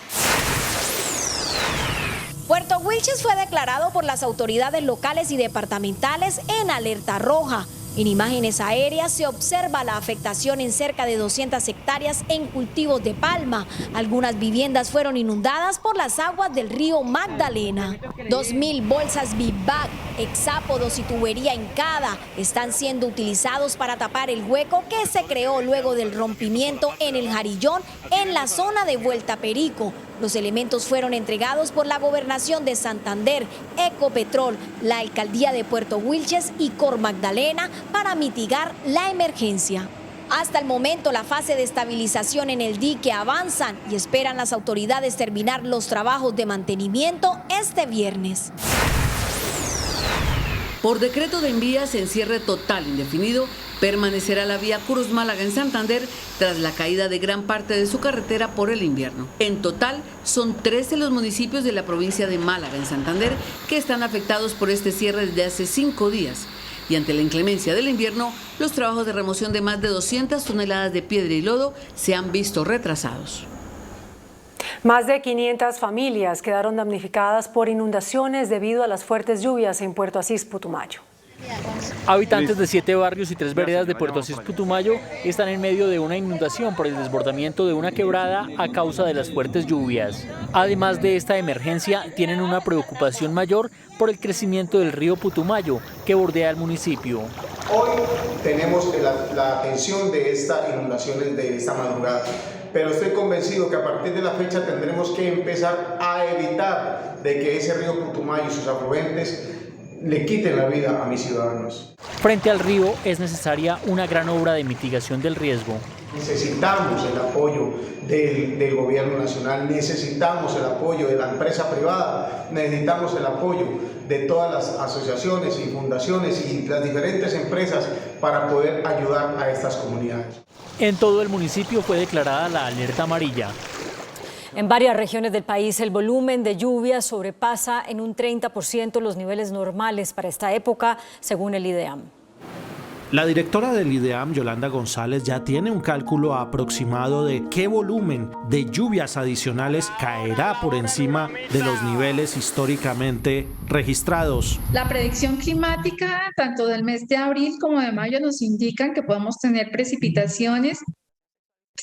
Puerto Wilches fue declarado por las autoridades locales y departamentales en alerta roja. En imágenes aéreas se observa la afectación en cerca de 200 hectáreas en cultivos de palma. Algunas viviendas fueron inundadas por las aguas del río Magdalena. 2.000 bolsas Vivac, hexápodos y tubería hincada están siendo utilizados para tapar el hueco que se creó luego del rompimiento en el Jarillón en la zona de Vuelta Perico. Los elementos fueron entregados por la Gobernación de Santander, Ecopetrol, la Alcaldía de Puerto Wilches y Cor Magdalena para mitigar la emergencia. Hasta el momento, la fase de estabilización en el dique avanzan y esperan las autoridades terminar los trabajos de mantenimiento este viernes. Por decreto de Envías en cierre total indefinido, permanecerá la vía Curuz-Málaga en Santander tras la caída de gran parte de su carretera por el invierno. En total, son 13 los municipios de la provincia de Málaga en Santander que están afectados por este cierre desde hace 5 días. Y ante la inclemencia del invierno, los trabajos de remoción de más de 200 toneladas de piedra y lodo se han visto retrasados. Más de 500 familias quedaron damnificadas por inundaciones debido a las fuertes lluvias en Puerto Asís, Putumayo. Habitantes de 7 barrios y 3 veredas de Puerto Asís, Putumayo están en medio de una inundación por el desbordamiento de una quebrada a causa de las fuertes lluvias. Además de esta emergencia, tienen una preocupación mayor por el crecimiento del río Putumayo que bordea el municipio. Hoy tenemos la atención de estas inundaciones de esta madrugada, pero estoy convencido que a partir de la fecha tendremos que empezar a evitar de que ese río Putumayo y sus afluentes le quiten la vida a mis ciudadanos. Frente al río es necesaria una gran obra de mitigación del riesgo. Necesitamos el apoyo del gobierno nacional, necesitamos el apoyo de la empresa privada, necesitamos el apoyo de todas las asociaciones y fundaciones y las diferentes empresas para poder ayudar a estas comunidades. En todo el municipio fue declarada la alerta amarilla. En varias regiones del país el volumen de lluvia sobrepasa en un 30% los niveles normales para esta época, según el IDEAM. La directora del IDEAM, Yolanda González, ya tiene un cálculo aproximado de qué volumen de lluvias adicionales caerá por encima de los niveles históricamente registrados. La predicción climática, tanto del mes de abril como de mayo, nos indican que podemos tener precipitaciones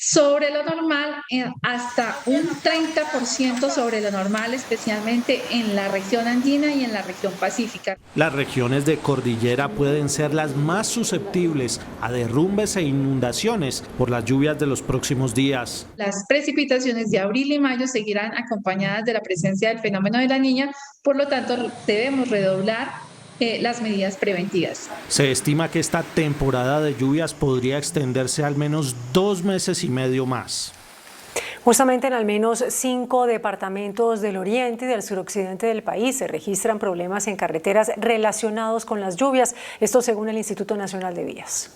sobre lo normal, hasta un 30% sobre lo normal, especialmente en la región andina y en la región pacífica. Las regiones de cordillera pueden ser las más susceptibles a derrumbes e inundaciones por las lluvias de los próximos días. Las precipitaciones de abril y mayo seguirán acompañadas de la presencia del fenómeno de la Niña, por lo tanto debemos redoblar las medidas preventivas. Se estima que esta temporada de lluvias podría extenderse al menos 2 meses y medio más. Justamente en al menos 5 departamentos del oriente y del suroccidente del país se registran problemas en carreteras relacionados con las lluvias, esto según el Instituto Nacional de Vías.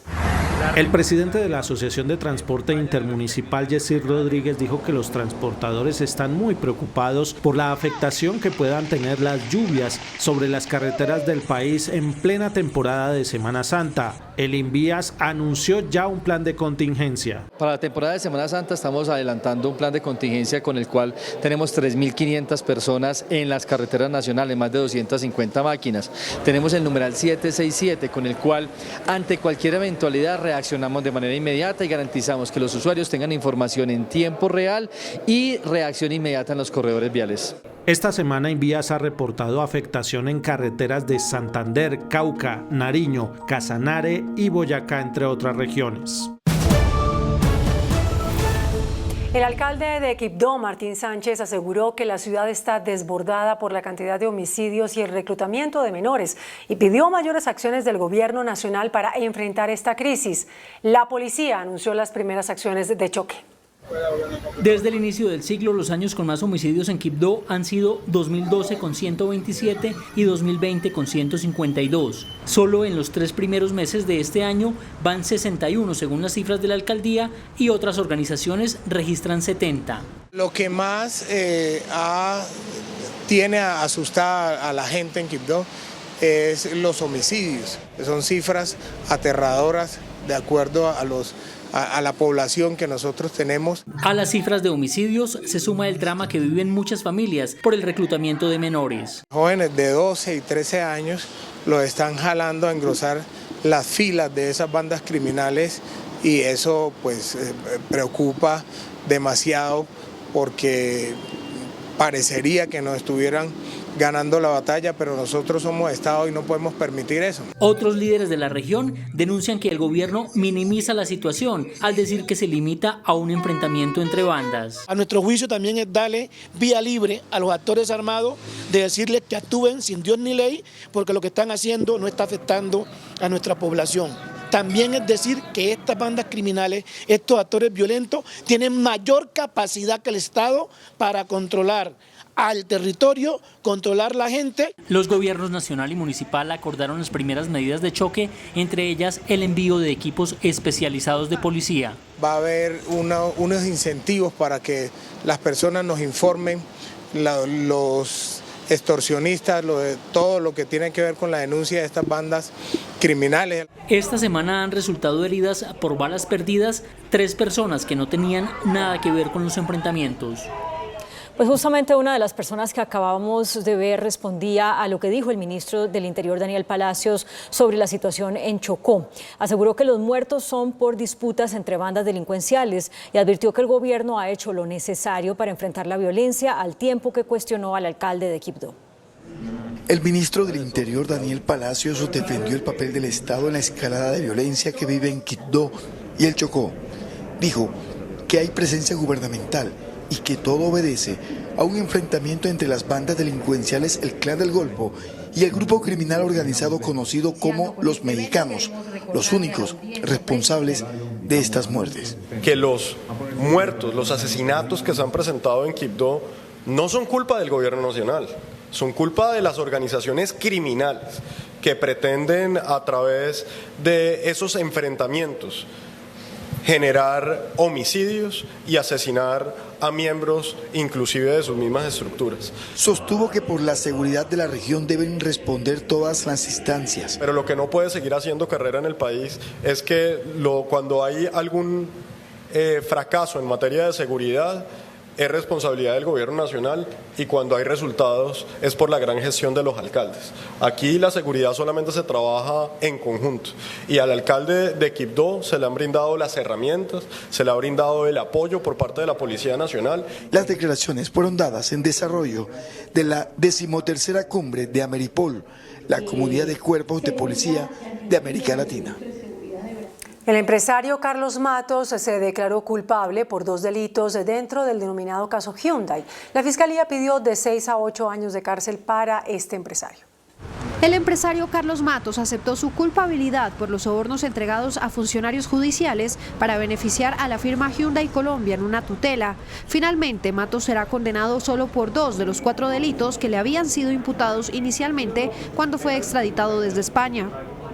El presidente de la Asociación de Transporte Intermunicipal, Yesir Rodríguez, dijo que los transportadores están muy preocupados por la afectación que puedan tener las lluvias sobre las carreteras del país en plena temporada de Semana Santa. El Invías anunció ya un plan de contingencia. Para la temporada de Semana Santa estamos adelantando un plan de contingencia con el cual tenemos 3.500 personas en las carreteras nacionales, más de 250 máquinas. Tenemos el numeral 767 con el cual ante cualquier eventualidad reaccionamos de manera inmediata y garantizamos que los usuarios tengan información en tiempo real y reacción inmediata en los corredores viales. Esta semana Invías ha reportado afectación en carreteras de Santander, Cauca, Nariño, Casanare y Boyacá, entre otras regiones. El alcalde de Quibdó, Martín Sánchez, aseguró que la ciudad está desbordada por la cantidad de homicidios y el reclutamiento de menores y pidió mayores acciones del gobierno nacional para enfrentar esta crisis. La policía anunció las primeras acciones de choque. Desde el inicio del siglo, los años con más homicidios en Quibdó han sido 2012 con 127 y 2020 con 152. Solo en los 3 primeros meses de este año van 61 según las cifras de la alcaldía y otras organizaciones registran 70. Lo que más tiene asustada a la gente en Quibdó es los homicidios. Son cifras aterradoras de acuerdo a la población que nosotros tenemos. A las cifras de homicidios se suma el drama que viven muchas familias por el reclutamiento de menores. Jóvenes de 12 y 13 años los están jalando a engrosar las filas de esas bandas criminales y eso pues preocupa demasiado porque parecería que nos estuvieran ganando la batalla, pero nosotros somos Estado y no podemos permitir eso. Otros líderes de la región denuncian que el gobierno minimiza la situación al decir que se limita a un enfrentamiento entre bandas. A nuestro juicio también es darle vía libre a los actores armados de decirles que actúen sin Dios ni ley, porque lo que están haciendo no está afectando a nuestra población. También es decir que estas bandas criminales, estos actores violentos, tienen mayor capacidad que el Estado para controlar al territorio, controlar la gente. Los gobiernos nacional y municipal acordaron las primeras medidas de choque, entre ellas el envío de equipos especializados de policía. Va a haber unos incentivos para que las personas nos informen, los extorsionistas, todo lo que tiene que ver con la denuncia de estas bandas criminales. Esta semana han resultado heridas por balas perdidas 3 personas que no tenían nada que ver con los enfrentamientos. Pues justamente una de las personas que acabamos de ver respondía a lo que dijo el ministro del Interior, Daniel Palacios, sobre la situación en Chocó. Aseguró que los muertos son por disputas entre bandas delincuenciales y advirtió que el gobierno ha hecho lo necesario para enfrentar la violencia, al tiempo que cuestionó al alcalde de Quibdó. El ministro del Interior, Daniel Palacios, defendió el papel del Estado en la escalada de violencia que vive en Quibdó y el Chocó. Dijo que hay presencia gubernamental y que todo obedece a un enfrentamiento entre las bandas delincuenciales, el Clan del Golfo y el grupo criminal organizado conocido como Los Mexicanos, los únicos responsables de estas muertes. Que los muertos, los asesinatos que se han presentado en Quibdó no son culpa del gobierno nacional, son culpa de las organizaciones criminales que pretenden a través de esos enfrentamientos generar homicidios y asesinar a miembros inclusive de sus mismas estructuras. Sostuvo que por la seguridad de la región deben responder todas las instancias. Pero lo que no puede seguir haciendo carrera en el país es que cuando hay algún fracaso en materia de seguridad es responsabilidad del gobierno nacional y cuando hay resultados es por la gran gestión de los alcaldes. Aquí la seguridad solamente se trabaja en conjunto y al alcalde de Quibdó se le han brindado las herramientas, se le ha brindado el apoyo por parte de la Policía Nacional. Las declaraciones fueron dadas en desarrollo de la 13ª cumbre de Ameripol, la comunidad de cuerpos de policía de América Latina. El empresario Carlos Matos se declaró culpable por 2 delitos dentro del denominado caso Hyundai. La Fiscalía pidió de 6 a 8 años de cárcel para este empresario. El empresario Carlos Matos aceptó su culpabilidad por los sobornos entregados a funcionarios judiciales para beneficiar a la firma Hyundai Colombia en una tutela. Finalmente, Matos será condenado solo por 2 de los 4 delitos que le habían sido imputados inicialmente cuando fue extraditado desde España.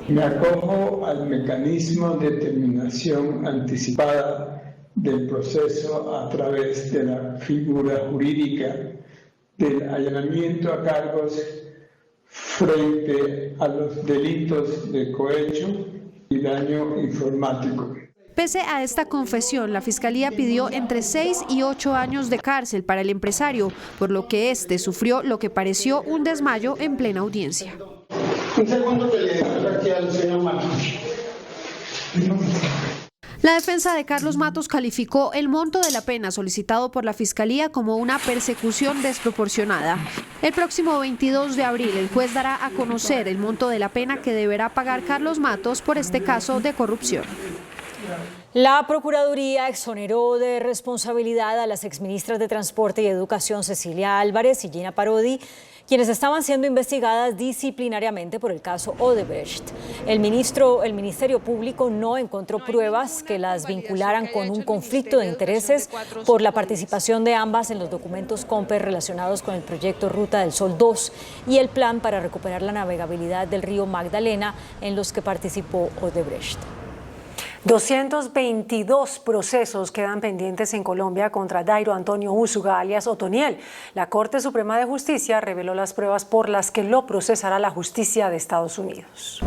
Me acojo al mecanismo de terminación anticipada del proceso a través de la figura jurídica del allanamiento a cargos frente a los delitos de cohecho y daño informático. Pese a esta confesión, la Fiscalía pidió entre 6 y 8 años de cárcel para el empresario, por lo que este sufrió lo que pareció un desmayo en plena audiencia. Un segundo que le doy aquí al señor Matos. La defensa de Carlos Matos calificó el monto de la pena solicitado por la Fiscalía como una persecución desproporcionada. El próximo 22 de abril, el juez dará a conocer el monto de la pena que deberá pagar Carlos Matos por este caso de corrupción. La Procuraduría exoneró de responsabilidad a las exministras de Transporte y Educación Cecilia Álvarez y Gina Parodi, quienes estaban siendo investigadas disciplinariamente por el caso Odebrecht. El Ministerio Público no encontró pruebas que las vincularan con un conflicto de intereses por la participación de ambas en los documentos COMPES relacionados con el proyecto Ruta del Sol 2 y el plan para recuperar la navegabilidad del río Magdalena, en los que participó Odebrecht. 222 procesos quedan pendientes en Colombia contra Dairo Antonio Úsuga, alias Otoniel. La Corte Suprema de Justicia reveló las pruebas por las que lo procesará la justicia de Estados Unidos.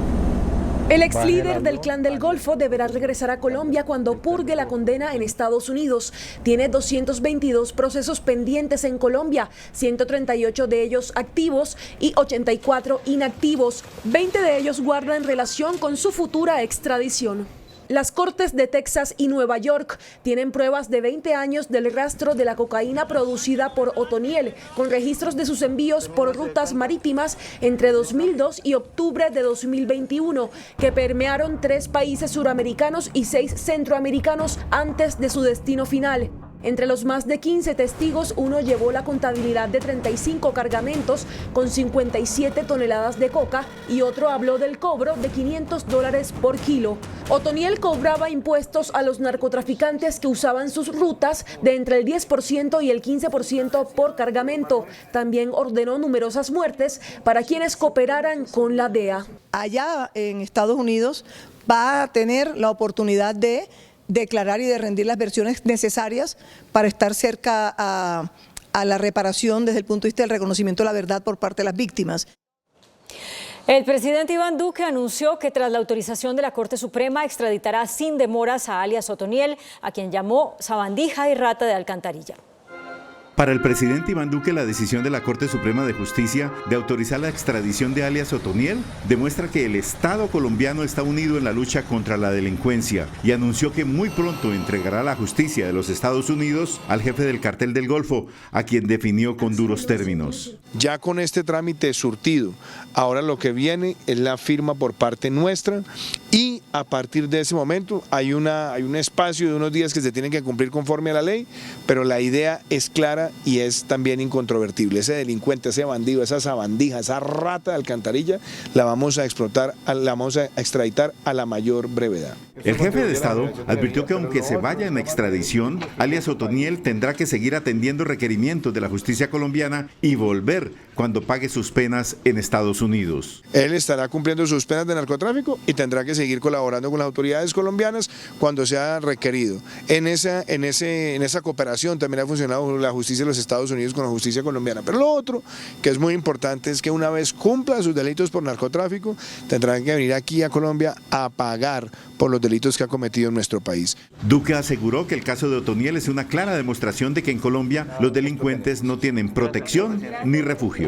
El ex líder del Clan del Golfo deberá regresar a Colombia cuando purgue la condena en Estados Unidos. Tiene 222 procesos pendientes en Colombia, 138 de ellos activos y 84 inactivos. 20 de ellos guardan relación con su futura extradición. Las Cortes de Texas y Nueva York tienen pruebas de 20 años del rastro de la cocaína producida por Otoniel, con registros de sus envíos por rutas marítimas entre 2002 y octubre de 2021, que permearon 3 países suramericanos y 6 centroamericanos antes de su destino final. Entre los más de 15 testigos, uno llevó la contabilidad de 35 cargamentos con 57 toneladas de coca y otro habló del cobro de $500 por kilo. Otoniel cobraba impuestos a los narcotraficantes que usaban sus rutas de entre el 10% y el 15% por cargamento. También ordenó numerosas muertes para quienes cooperaran con la DEA. Allá en Estados Unidos va a tener la oportunidad de declarar y de rendir las versiones necesarias para estar cerca a la reparación desde el punto de vista del reconocimiento de la verdad por parte de las víctimas. El presidente Iván Duque anunció que tras la autorización de la Corte Suprema extraditará sin demoras a alias Otoniel, a quien llamó sabandija y rata de alcantarilla. Para el presidente Iván Duque, la decisión de la Corte Suprema de Justicia de autorizar la extradición de alias Otoniel demuestra que el Estado colombiano está unido en la lucha contra la delincuencia y anunció que muy pronto entregará a la justicia de los Estados Unidos al jefe del Cartel del Golfo, a quien definió con duros términos. Ya con este trámite surtido, ahora lo que viene es la firma por parte nuestra y a partir de ese momento hay un espacio de unos días que se tienen que cumplir conforme a la ley, pero la idea es clara y es también incontrovertible. Ese delincuente, ese bandido, esa sabandija, esa rata de alcantarilla, la vamos a extraditar a la mayor brevedad. El jefe de Estado advirtió que aunque se vaya en extradición, alias Otoniel tendrá que seguir atendiendo requerimientos de la justicia colombiana y volver cuando pague sus penas en Estados Unidos. Él estará cumpliendo sus penas de narcotráfico y tendrá que seguir colaborando con las autoridades colombianas cuando sea requerido. En esa cooperación también ha funcionado la justicia de los Estados Unidos con la justicia colombiana. Pero lo otro que es muy importante es que una vez cumpla sus delitos por narcotráfico, tendrán que venir aquí a Colombia a pagar por los delitos que ha cometido en nuestro país. Duque aseguró que el caso de Otoniel es una clara demostración de que en Colombia los delincuentes no tienen protección ni refugio.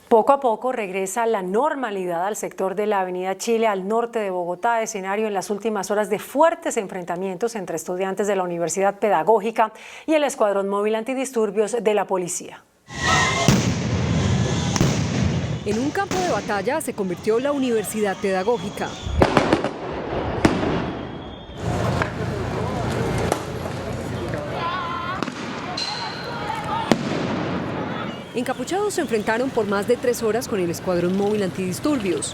Poco a poco regresa la normalidad al sector de la Avenida Chile, al norte de Bogotá, escenario en las últimas horas de fuertes enfrentamientos entre estudiantes de la Universidad Pedagógica y el Escuadrón Móvil Antidisturbios de la Policía. En un campo de batalla se convirtió la Universidad Pedagógica. Encapuchados se enfrentaron por más de 3 horas con el Escuadrón Móvil Antidisturbios.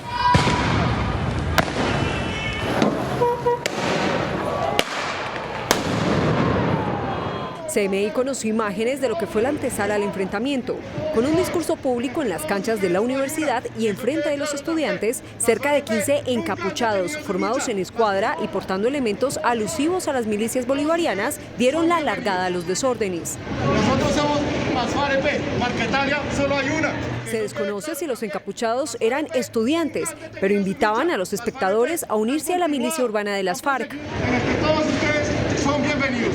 CMI conoció imágenes de lo que fue la antesala al enfrentamiento, con un discurso público en las canchas de la universidad y enfrente de los estudiantes, cerca de 15 encapuchados, formados en escuadra y portando elementos alusivos a las milicias bolivarianas, dieron la largada a los desórdenes. Nosotros somos FAREP, Marquetalia, solo hay una. Se desconoce si los encapuchados eran estudiantes, pero invitaban a los espectadores a unirse a la milicia urbana de las FARC. Todos ustedes son bienvenidos.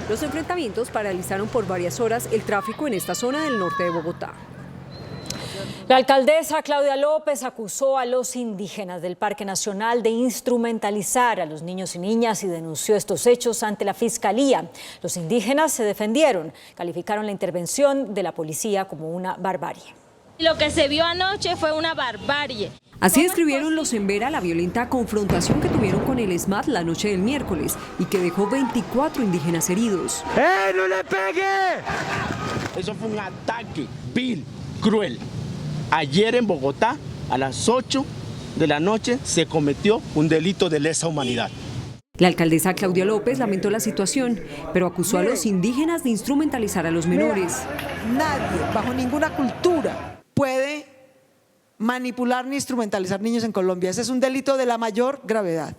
Los enfrentamientos paralizaron por varias horas el tráfico en esta zona del norte de Bogotá. La alcaldesa Claudia López acusó a los indígenas del Parque Nacional de instrumentalizar a los niños y niñas y denunció estos hechos ante la Fiscalía. Los indígenas se defendieron, calificaron la intervención de la policía como una barbarie. Lo que se vio anoche fue una barbarie. Así describieron los Embera la violenta confrontación que tuvieron con el ESMAD la noche del miércoles y que dejó 24 indígenas heridos. ¡No le pegue! Eso fue un ataque vil, cruel. Ayer en Bogotá, a las 8 de la noche, se cometió un delito de lesa humanidad. La alcaldesa Claudia López lamentó la situación, pero acusó a los indígenas de instrumentalizar a los menores. Nadie, bajo ninguna cultura, puede manipular ni instrumentalizar niños en Colombia. Ese es un delito de la mayor gravedad.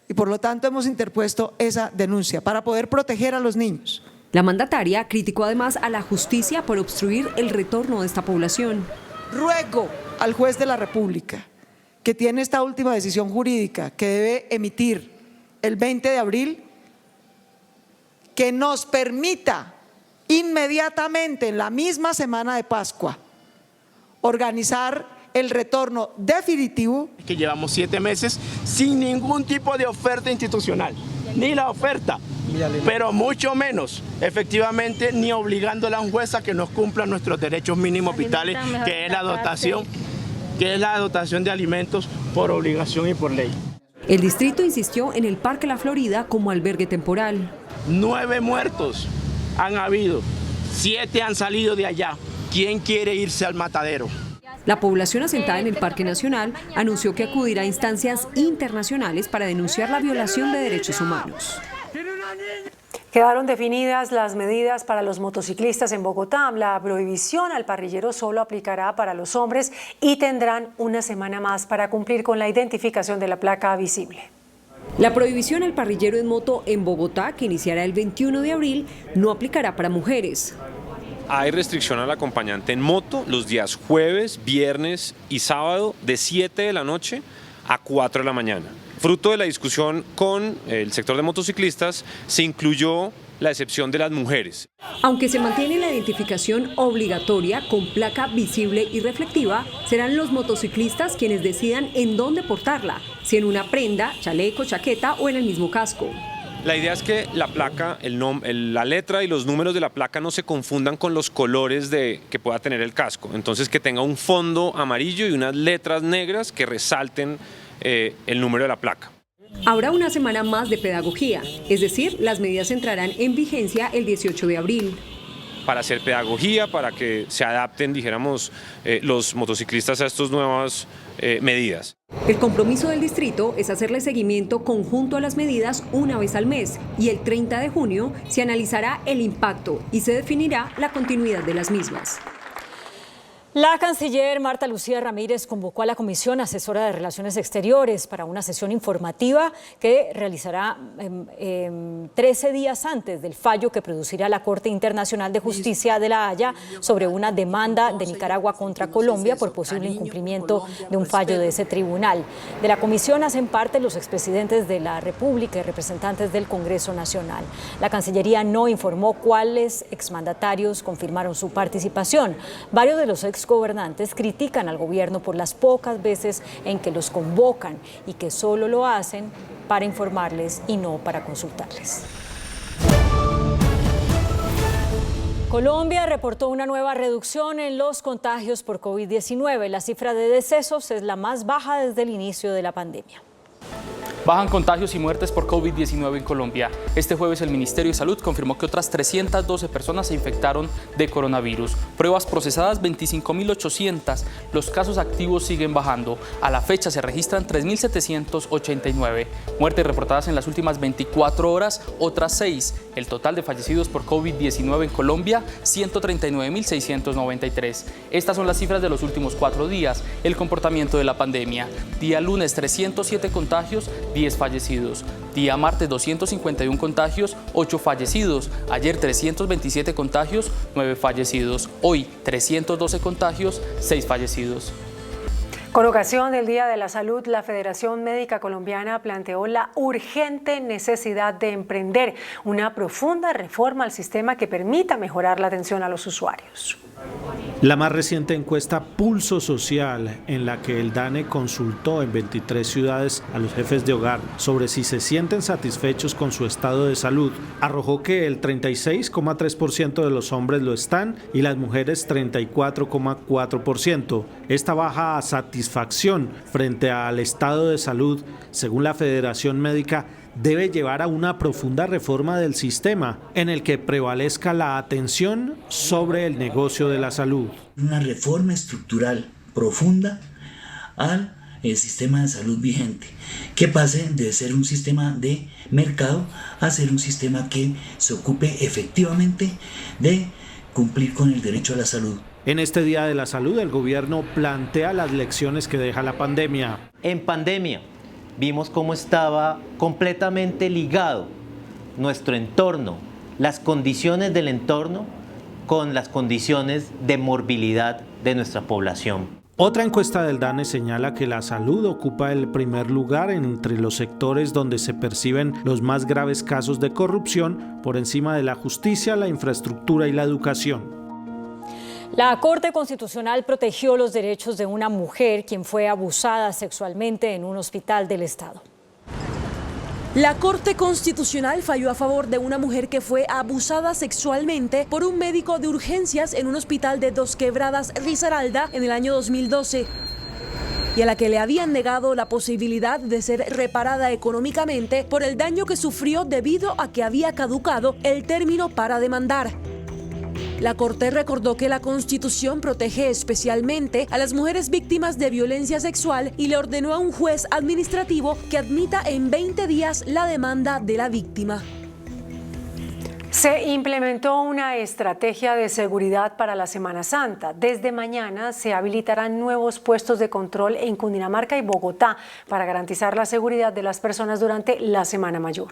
Y por lo tanto hemos interpuesto esa denuncia para poder proteger a los niños. La mandataria criticó además a la justicia por obstruir el retorno de esta población. Ruego al juez de la República, que tiene esta última decisión jurídica que debe emitir el 20 de abril, que nos permita inmediatamente, en la misma semana de Pascua, organizar el retorno definitivo. Que llevamos 7 meses sin ningún tipo de oferta institucional, ni la oferta, pero mucho menos, efectivamente, ni obligándola a un juez a que nos cumpla nuestros derechos mínimos vitales, que es la dotación de alimentos por obligación y por ley. El distrito insistió en el Parque La Florida como albergue temporal. 9 muertos han habido, 7 han salido de allá. ¿Quién quiere irse al matadero? La población asentada en el Parque Nacional anunció que acudirá a instancias internacionales para denunciar la violación de derechos humanos. Quedaron definidas las medidas para los motociclistas en Bogotá. La prohibición al parrillero solo aplicará para los hombres y tendrán una semana más para cumplir con la identificación de la placa visible. La prohibición al parrillero en moto en Bogotá, que iniciará el 21 de abril, no aplicará para mujeres. Hay restricción al acompañante en moto los días jueves, viernes y sábado de 7 de la noche a 4 de la mañana. Fruto de la discusión con el sector de motociclistas, se incluyó la excepción de las mujeres. Aunque se mantiene la identificación obligatoria con placa visible y reflectiva, serán los motociclistas quienes decidan en dónde portarla, si en una prenda, chaleco, chaqueta o en el mismo casco. La idea es que la placa, la letra y los números de la placa no se confundan con los colores que pueda tener el casco. Entonces, que tenga un fondo amarillo y unas letras negras que resalten el número de la placa. Habrá una semana más de pedagogía, es decir, las medidas entrarán en vigencia el 18 de abril. Para hacer pedagogía, para que se adapten, dijéramos, los motociclistas a estas nuevas medidas. El compromiso del distrito es hacerle seguimiento conjunto a las medidas una vez al mes y el 30 de junio se analizará el impacto y se definirá la continuidad de las mismas. La canciller Marta Lucía Ramírez convocó a la Comisión Asesora de Relaciones Exteriores para una sesión informativa que realizará 13 días antes del fallo que producirá la Corte Internacional de Justicia de La Haya sobre una demanda de Nicaragua contra Colombia por posible incumplimiento de un fallo de ese tribunal. De la comisión hacen parte los expresidentes de la República y representantes del Congreso Nacional. La Cancillería no informó cuáles exmandatarios confirmaron su participación. Varios de los exgobernantes critican al gobierno por las pocas veces en que los convocan y que solo lo hacen para informarles y no para consultarles. Colombia reportó una nueva reducción en los contagios por COVID-19. La cifra de decesos es la más baja desde el inicio de la pandemia. Bajan contagios y muertes por COVID-19 en Colombia. Este jueves el Ministerio de Salud confirmó que otras 312 personas se infectaron de coronavirus. Pruebas procesadas 25.800. Los casos activos siguen bajando. A la fecha se registran 3.789. Muertes reportadas en las últimas 24 horas, otras 6. El total de fallecidos por COVID-19 en Colombia, 139.693. Estas son las cifras de los últimos 4 días. El comportamiento de la pandemia. Día lunes 307 contagios, 10 fallecidos. Día martes 251 contagios, 8 fallecidos. Ayer 327 contagios, 9 fallecidos. Hoy 312 contagios, 6 fallecidos. Con ocasión del Día de la Salud, la Federación Médica Colombiana planteó la urgente necesidad de emprender una profunda reforma al sistema que permita mejorar la atención a los usuarios. La más reciente encuesta Pulso Social, en la que el DANE consultó en 23 ciudades a los jefes de hogar sobre si se sienten satisfechos con su estado de salud, arrojó que el 36,3% de los hombres lo están y las mujeres 34,4%. Esta baja satisfacción frente al estado de salud, según la Federación Médica, debe llevar a una profunda reforma del sistema en el que prevalezca la atención sobre el negocio de la salud. Una reforma estructural profunda al sistema de salud vigente, que pase de ser un sistema de mercado a ser un sistema que se ocupe efectivamente de cumplir con el derecho a la salud. En este Día de la Salud, el gobierno plantea las lecciones que deja la pandemia. En pandemia vimos cómo estaba completamente ligado nuestro entorno, las condiciones del entorno con las condiciones de morbilidad de nuestra población. Otra encuesta del DANE señala que la salud ocupa el primer lugar entre los sectores donde se perciben los más graves casos de corrupción, por encima de la justicia, la infraestructura y la educación. La Corte Constitucional protegió los derechos de una mujer quien fue abusada sexualmente en un hospital del estado. La Corte Constitucional falló a favor de una mujer que fue abusada sexualmente por un médico de urgencias en un hospital de Dos Quebradas, Risaralda, en el año 2012, y a la que le habían negado la posibilidad de ser reparada económicamente por el daño que sufrió debido a que había caducado el término para demandar. La Corte recordó que la Constitución protege especialmente a las mujeres víctimas de violencia sexual y le ordenó a un juez administrativo que admita en 20 días la demanda de la víctima. Se implementó una estrategia de seguridad para la Semana Santa. Desde mañana se habilitarán nuevos puestos de control en Cundinamarca y Bogotá para garantizar la seguridad de las personas durante la Semana Mayor.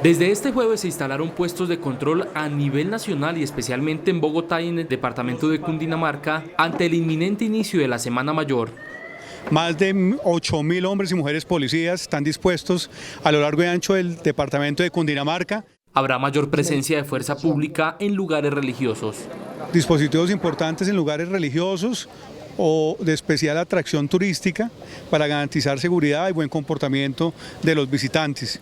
Desde este jueves se instalaron puestos de control a nivel nacional y especialmente en Bogotá y en el departamento de Cundinamarca ante el inminente inicio de la Semana Mayor. Más de 8.000 hombres y mujeres policías están dispuestos a lo largo y ancho del departamento de Cundinamarca. Habrá mayor presencia de fuerza pública en lugares religiosos. Dispositivos importantes en lugares religiosos o de especial atracción turística para garantizar seguridad y buen comportamiento de los visitantes.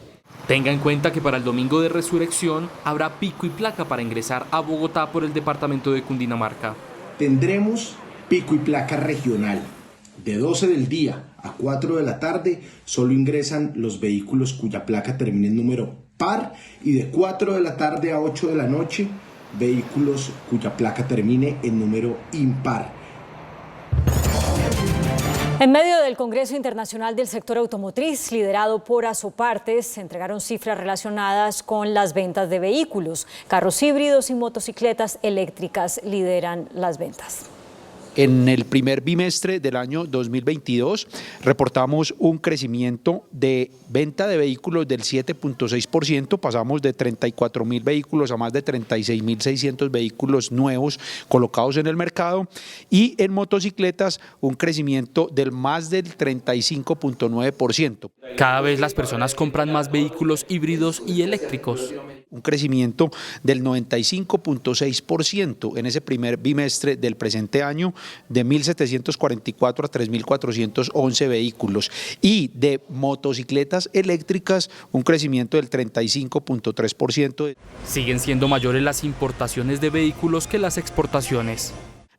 Tenga en cuenta que para el domingo de resurrección habrá pico y placa para ingresar a Bogotá por el departamento de Cundinamarca. Tendremos pico y placa regional. De 12 del día a 4 de la tarde solo ingresan los vehículos cuya placa termine en número par y de 4 de la tarde a 8 de la noche vehículos cuya placa termine en número impar. En medio del Congreso Internacional del Sector Automotriz, liderado por Asopartes, se entregaron cifras relacionadas con las ventas de vehículos. Carros híbridos y motocicletas eléctricas lideran las ventas. En el primer bimestre del año 2022 reportamos un crecimiento de venta de vehículos del 7.6%, pasamos de 34.000 vehículos a más de 36.600 vehículos nuevos colocados en el mercado, y en motocicletas un crecimiento del más del 35.9%. Cada vez las personas compran más vehículos híbridos y eléctricos. Un crecimiento del 95.6% en ese primer bimestre del presente año, de 1.744 a 3.411 vehículos, y de motocicletas eléctricas un crecimiento del 35.3%. Siguen siendo mayores las importaciones de vehículos que las exportaciones.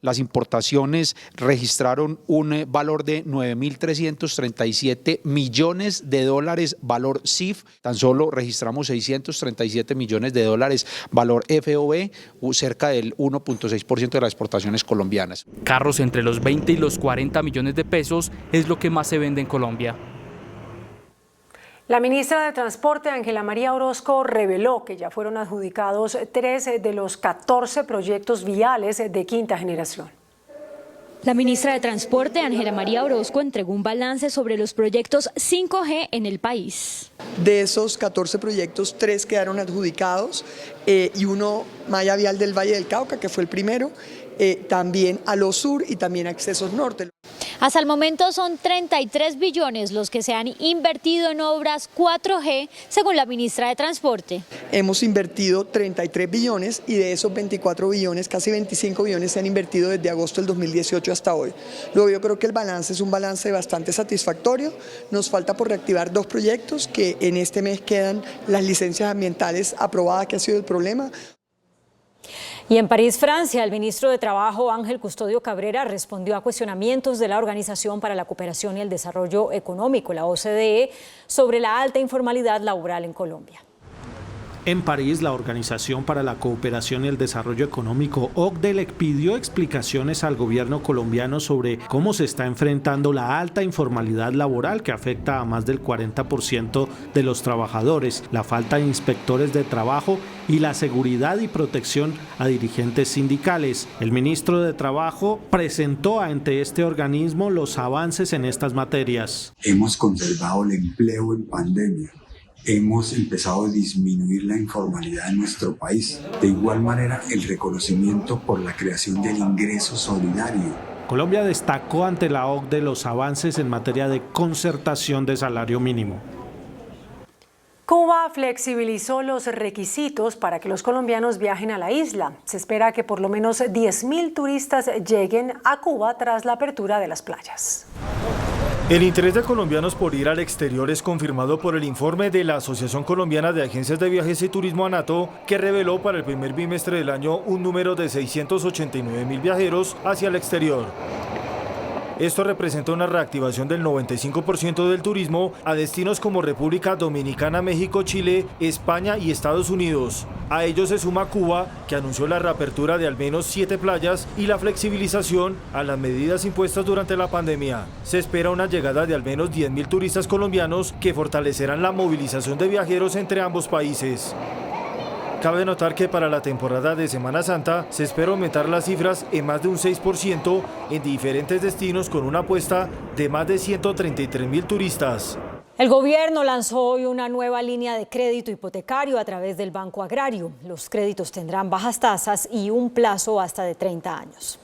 Las importaciones registraron un valor de 9.337 millones de dólares valor CIF, tan solo registramos 637 millones de dólares valor FOB, cerca del 1.6% de las exportaciones colombianas. Carros entre los 20 y los 40 millones de pesos es lo que más se vende en Colombia. La ministra de Transporte, Ángela María Orozco, reveló que ya fueron adjudicados 13 de los 14 proyectos viales de quinta generación. La ministra de Transporte, Ángela María Orozco, entregó un balance sobre los proyectos 5G en el país. De esos 14 proyectos, 3 quedaron adjudicados y uno, Malla Vial del Valle del Cauca, que fue el primero, también Alosur y también Accesos Norte. Hasta el momento son 33 billones los que se han invertido en obras 4G, según la ministra de Transporte. Hemos invertido 33 billones y de esos 24 billones, casi 25 billones se han invertido desde agosto del 2018 hasta hoy. Luego yo creo que el balance es un balance bastante satisfactorio. Nos falta por reactivar 2 proyectos que en este mes quedan las licencias ambientales aprobadas, que ha sido el problema. Y en París, Francia, el ministro de Trabajo, Ángel Custodio Cabrera, respondió a cuestionamientos de la Organización para la Cooperación y el Desarrollo Económico, la OCDE, sobre la alta informalidad laboral en Colombia. En París, la Organización para la Cooperación y el Desarrollo Económico, OCDE, le pidió explicaciones al gobierno colombiano sobre cómo se está enfrentando la alta informalidad laboral que afecta a más del 40% de los trabajadores, la falta de inspectores de trabajo y la seguridad y protección a dirigentes sindicales. El ministro de Trabajo presentó ante este organismo los avances en estas materias. Hemos conservado el empleo en pandemia. Hemos empezado a disminuir la informalidad en nuestro país. De igual manera, el reconocimiento por la creación del ingreso solidario. Colombia destacó ante la OCDE los avances en materia de concertación de salario mínimo. Cuba flexibilizó los requisitos para que los colombianos viajen a la isla. Se espera que por lo menos 10.000 turistas lleguen a Cuba tras la apertura de las playas. El interés de colombianos por ir al exterior es confirmado por el informe de la Asociación Colombiana de Agencias de Viajes y Turismo ANATO, que reveló para el primer bimestre del año un número de 689.000 viajeros hacia el exterior. Esto representa una reactivación del 95% del turismo a destinos como República Dominicana, México, Chile, España y Estados Unidos. A ello se suma Cuba, que anunció la reapertura de al menos 7 playas y la flexibilización a las medidas impuestas durante la pandemia. Se espera una llegada de al menos 10.000 turistas colombianos que fortalecerán la movilización de viajeros entre ambos países. Cabe notar que para la temporada de Semana Santa se espera aumentar las cifras en más de un 6% en diferentes destinos, con una apuesta de más de 133.000 turistas. El gobierno lanzó hoy una nueva línea de crédito hipotecario a través del Banco Agrario. Los créditos tendrán bajas tasas y un plazo hasta de 30 años.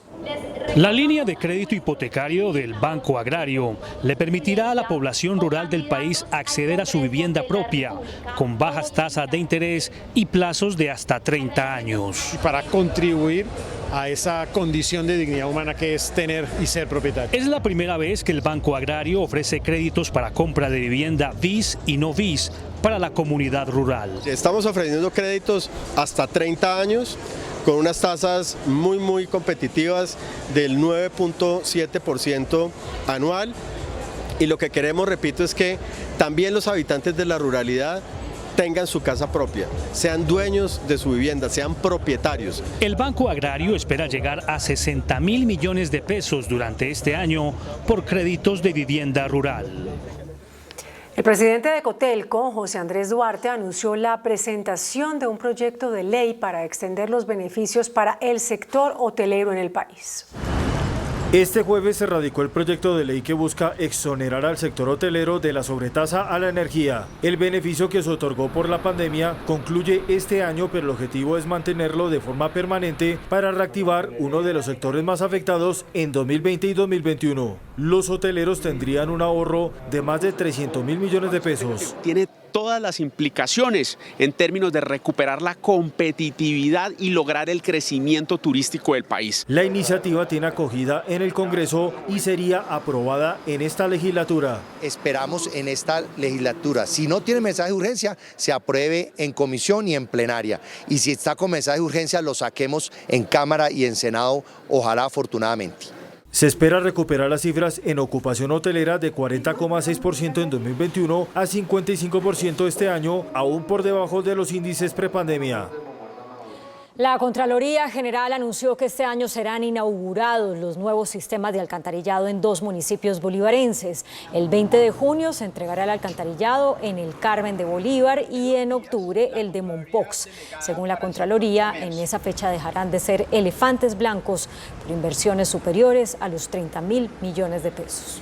La línea de crédito hipotecario del Banco Agrario le permitirá a la población rural del país acceder a su vivienda propia, con bajas tasas de interés y plazos de hasta 30 años. Para contribuir a esa condición de dignidad humana que es tener y ser propietario. Es la primera vez que el Banco Agrario ofrece créditos para compra de vivienda BIS y no BIS para la comunidad rural. Estamos ofreciendo créditos hasta 30 años, con unas tasas muy competitivas del 9.7% anual, y lo que queremos, repito, es que también los habitantes de la ruralidad tengan su casa propia, sean dueños de su vivienda, sean propietarios. El Banco Agrario espera llegar a 60.000 millones de pesos durante este año por créditos de vivienda rural. El presidente de Cotelco, José Andrés Duarte, anunció la presentación de un proyecto de ley para extender los beneficios para el sector hotelero en el país. Este jueves se radicó el proyecto de ley que busca exonerar al sector hotelero de la sobretasa a la energía. El beneficio que se otorgó por la pandemia concluye este año, pero el objetivo es mantenerlo de forma permanente para reactivar uno de los sectores más afectados en 2020 y 2021. Los hoteleros tendrían un ahorro de más de 300.000 millones de pesos. Tiene todas las implicaciones en términos de recuperar la competitividad y lograr el crecimiento turístico del país. La iniciativa tiene acogida en el Congreso y sería aprobada en esta legislatura. Esperamos en esta legislatura, si no tiene mensaje de urgencia, se apruebe en comisión y en plenaria. Y si está con mensaje de urgencia, lo saquemos en Cámara y en Senado, ojalá afortunadamente. Se espera recuperar las cifras en ocupación hotelera de 40,6% en 2021 a 55% este año, aún por debajo de los índices prepandemia. La Contraloría General anunció que este año serán inaugurados los nuevos sistemas de alcantarillado en 2 municipios bolivarenses. El 20 de junio se entregará el alcantarillado en el Carmen de Bolívar y en octubre el de Mompox. Según la Contraloría, en esa fecha dejarán de ser elefantes blancos por inversiones superiores a los 30.000 millones de pesos.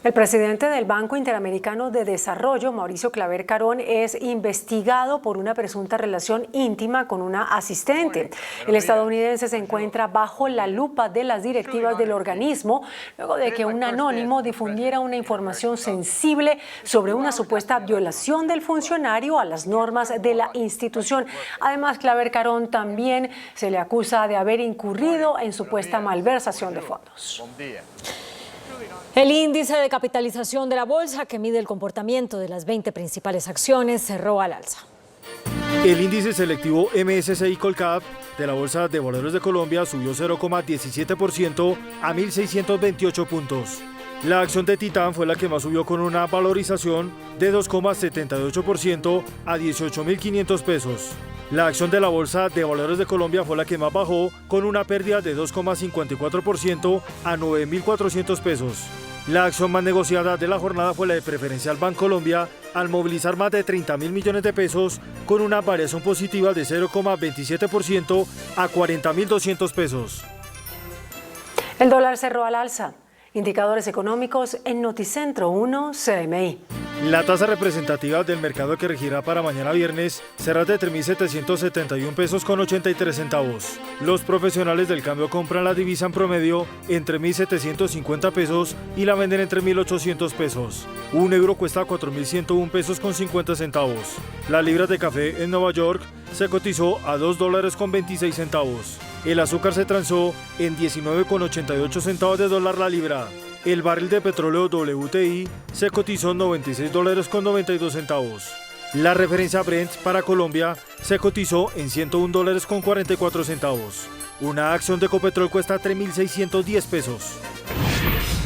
El presidente del Banco Interamericano de Desarrollo, Mauricio Claver Carón, es investigado por una presunta relación íntima con una asistente. El estadounidense se encuentra bajo la lupa de las directivas del organismo luego de que un anónimo difundiera una información sensible sobre una supuesta violación del funcionario a las normas de la institución. Además, Claver Carón también se le acusa de haber incurrido en supuesta malversación de fondos. El índice de capitalización de la bolsa, que mide el comportamiento de las 20 principales acciones, cerró al alza. El índice selectivo MSCI Colcap de la Bolsa de Valores de Colombia subió 0,17% a 1.628 puntos. La acción de Titán fue la que más subió con una valorización de 2,78% a 18.500 pesos. La acción de la Bolsa de Valores de Colombia fue la que más bajó con una pérdida de 2,54% a 9.400 pesos. La acción más negociada de la jornada fue la de Preferencial Bancolombia al movilizar más de 30.000 millones de pesos con una variación positiva de 0,27% a 40.200 pesos. El dólar cerró al alza. Indicadores económicos en Noticentro 1 CMI. La tasa representativa del mercado que regirá para mañana viernes será de 3.771 pesos con 83 centavos. Los profesionales del cambio compran la divisa en promedio entre 1.750 pesos y la venden entre 1.800 pesos. Un euro cuesta 4.101 pesos con 50 centavos. La libra de café en Nueva York se cotizó a $2 con 26 centavos. El azúcar se transó en 19,88 centavos de dólar la libra. El barril de petróleo WTI se cotizó en $96 con 92 centavos. La referencia Brent para Colombia se cotizó en $101 con 44 centavos. Una acción de Ecopetrol cuesta 3.610 pesos.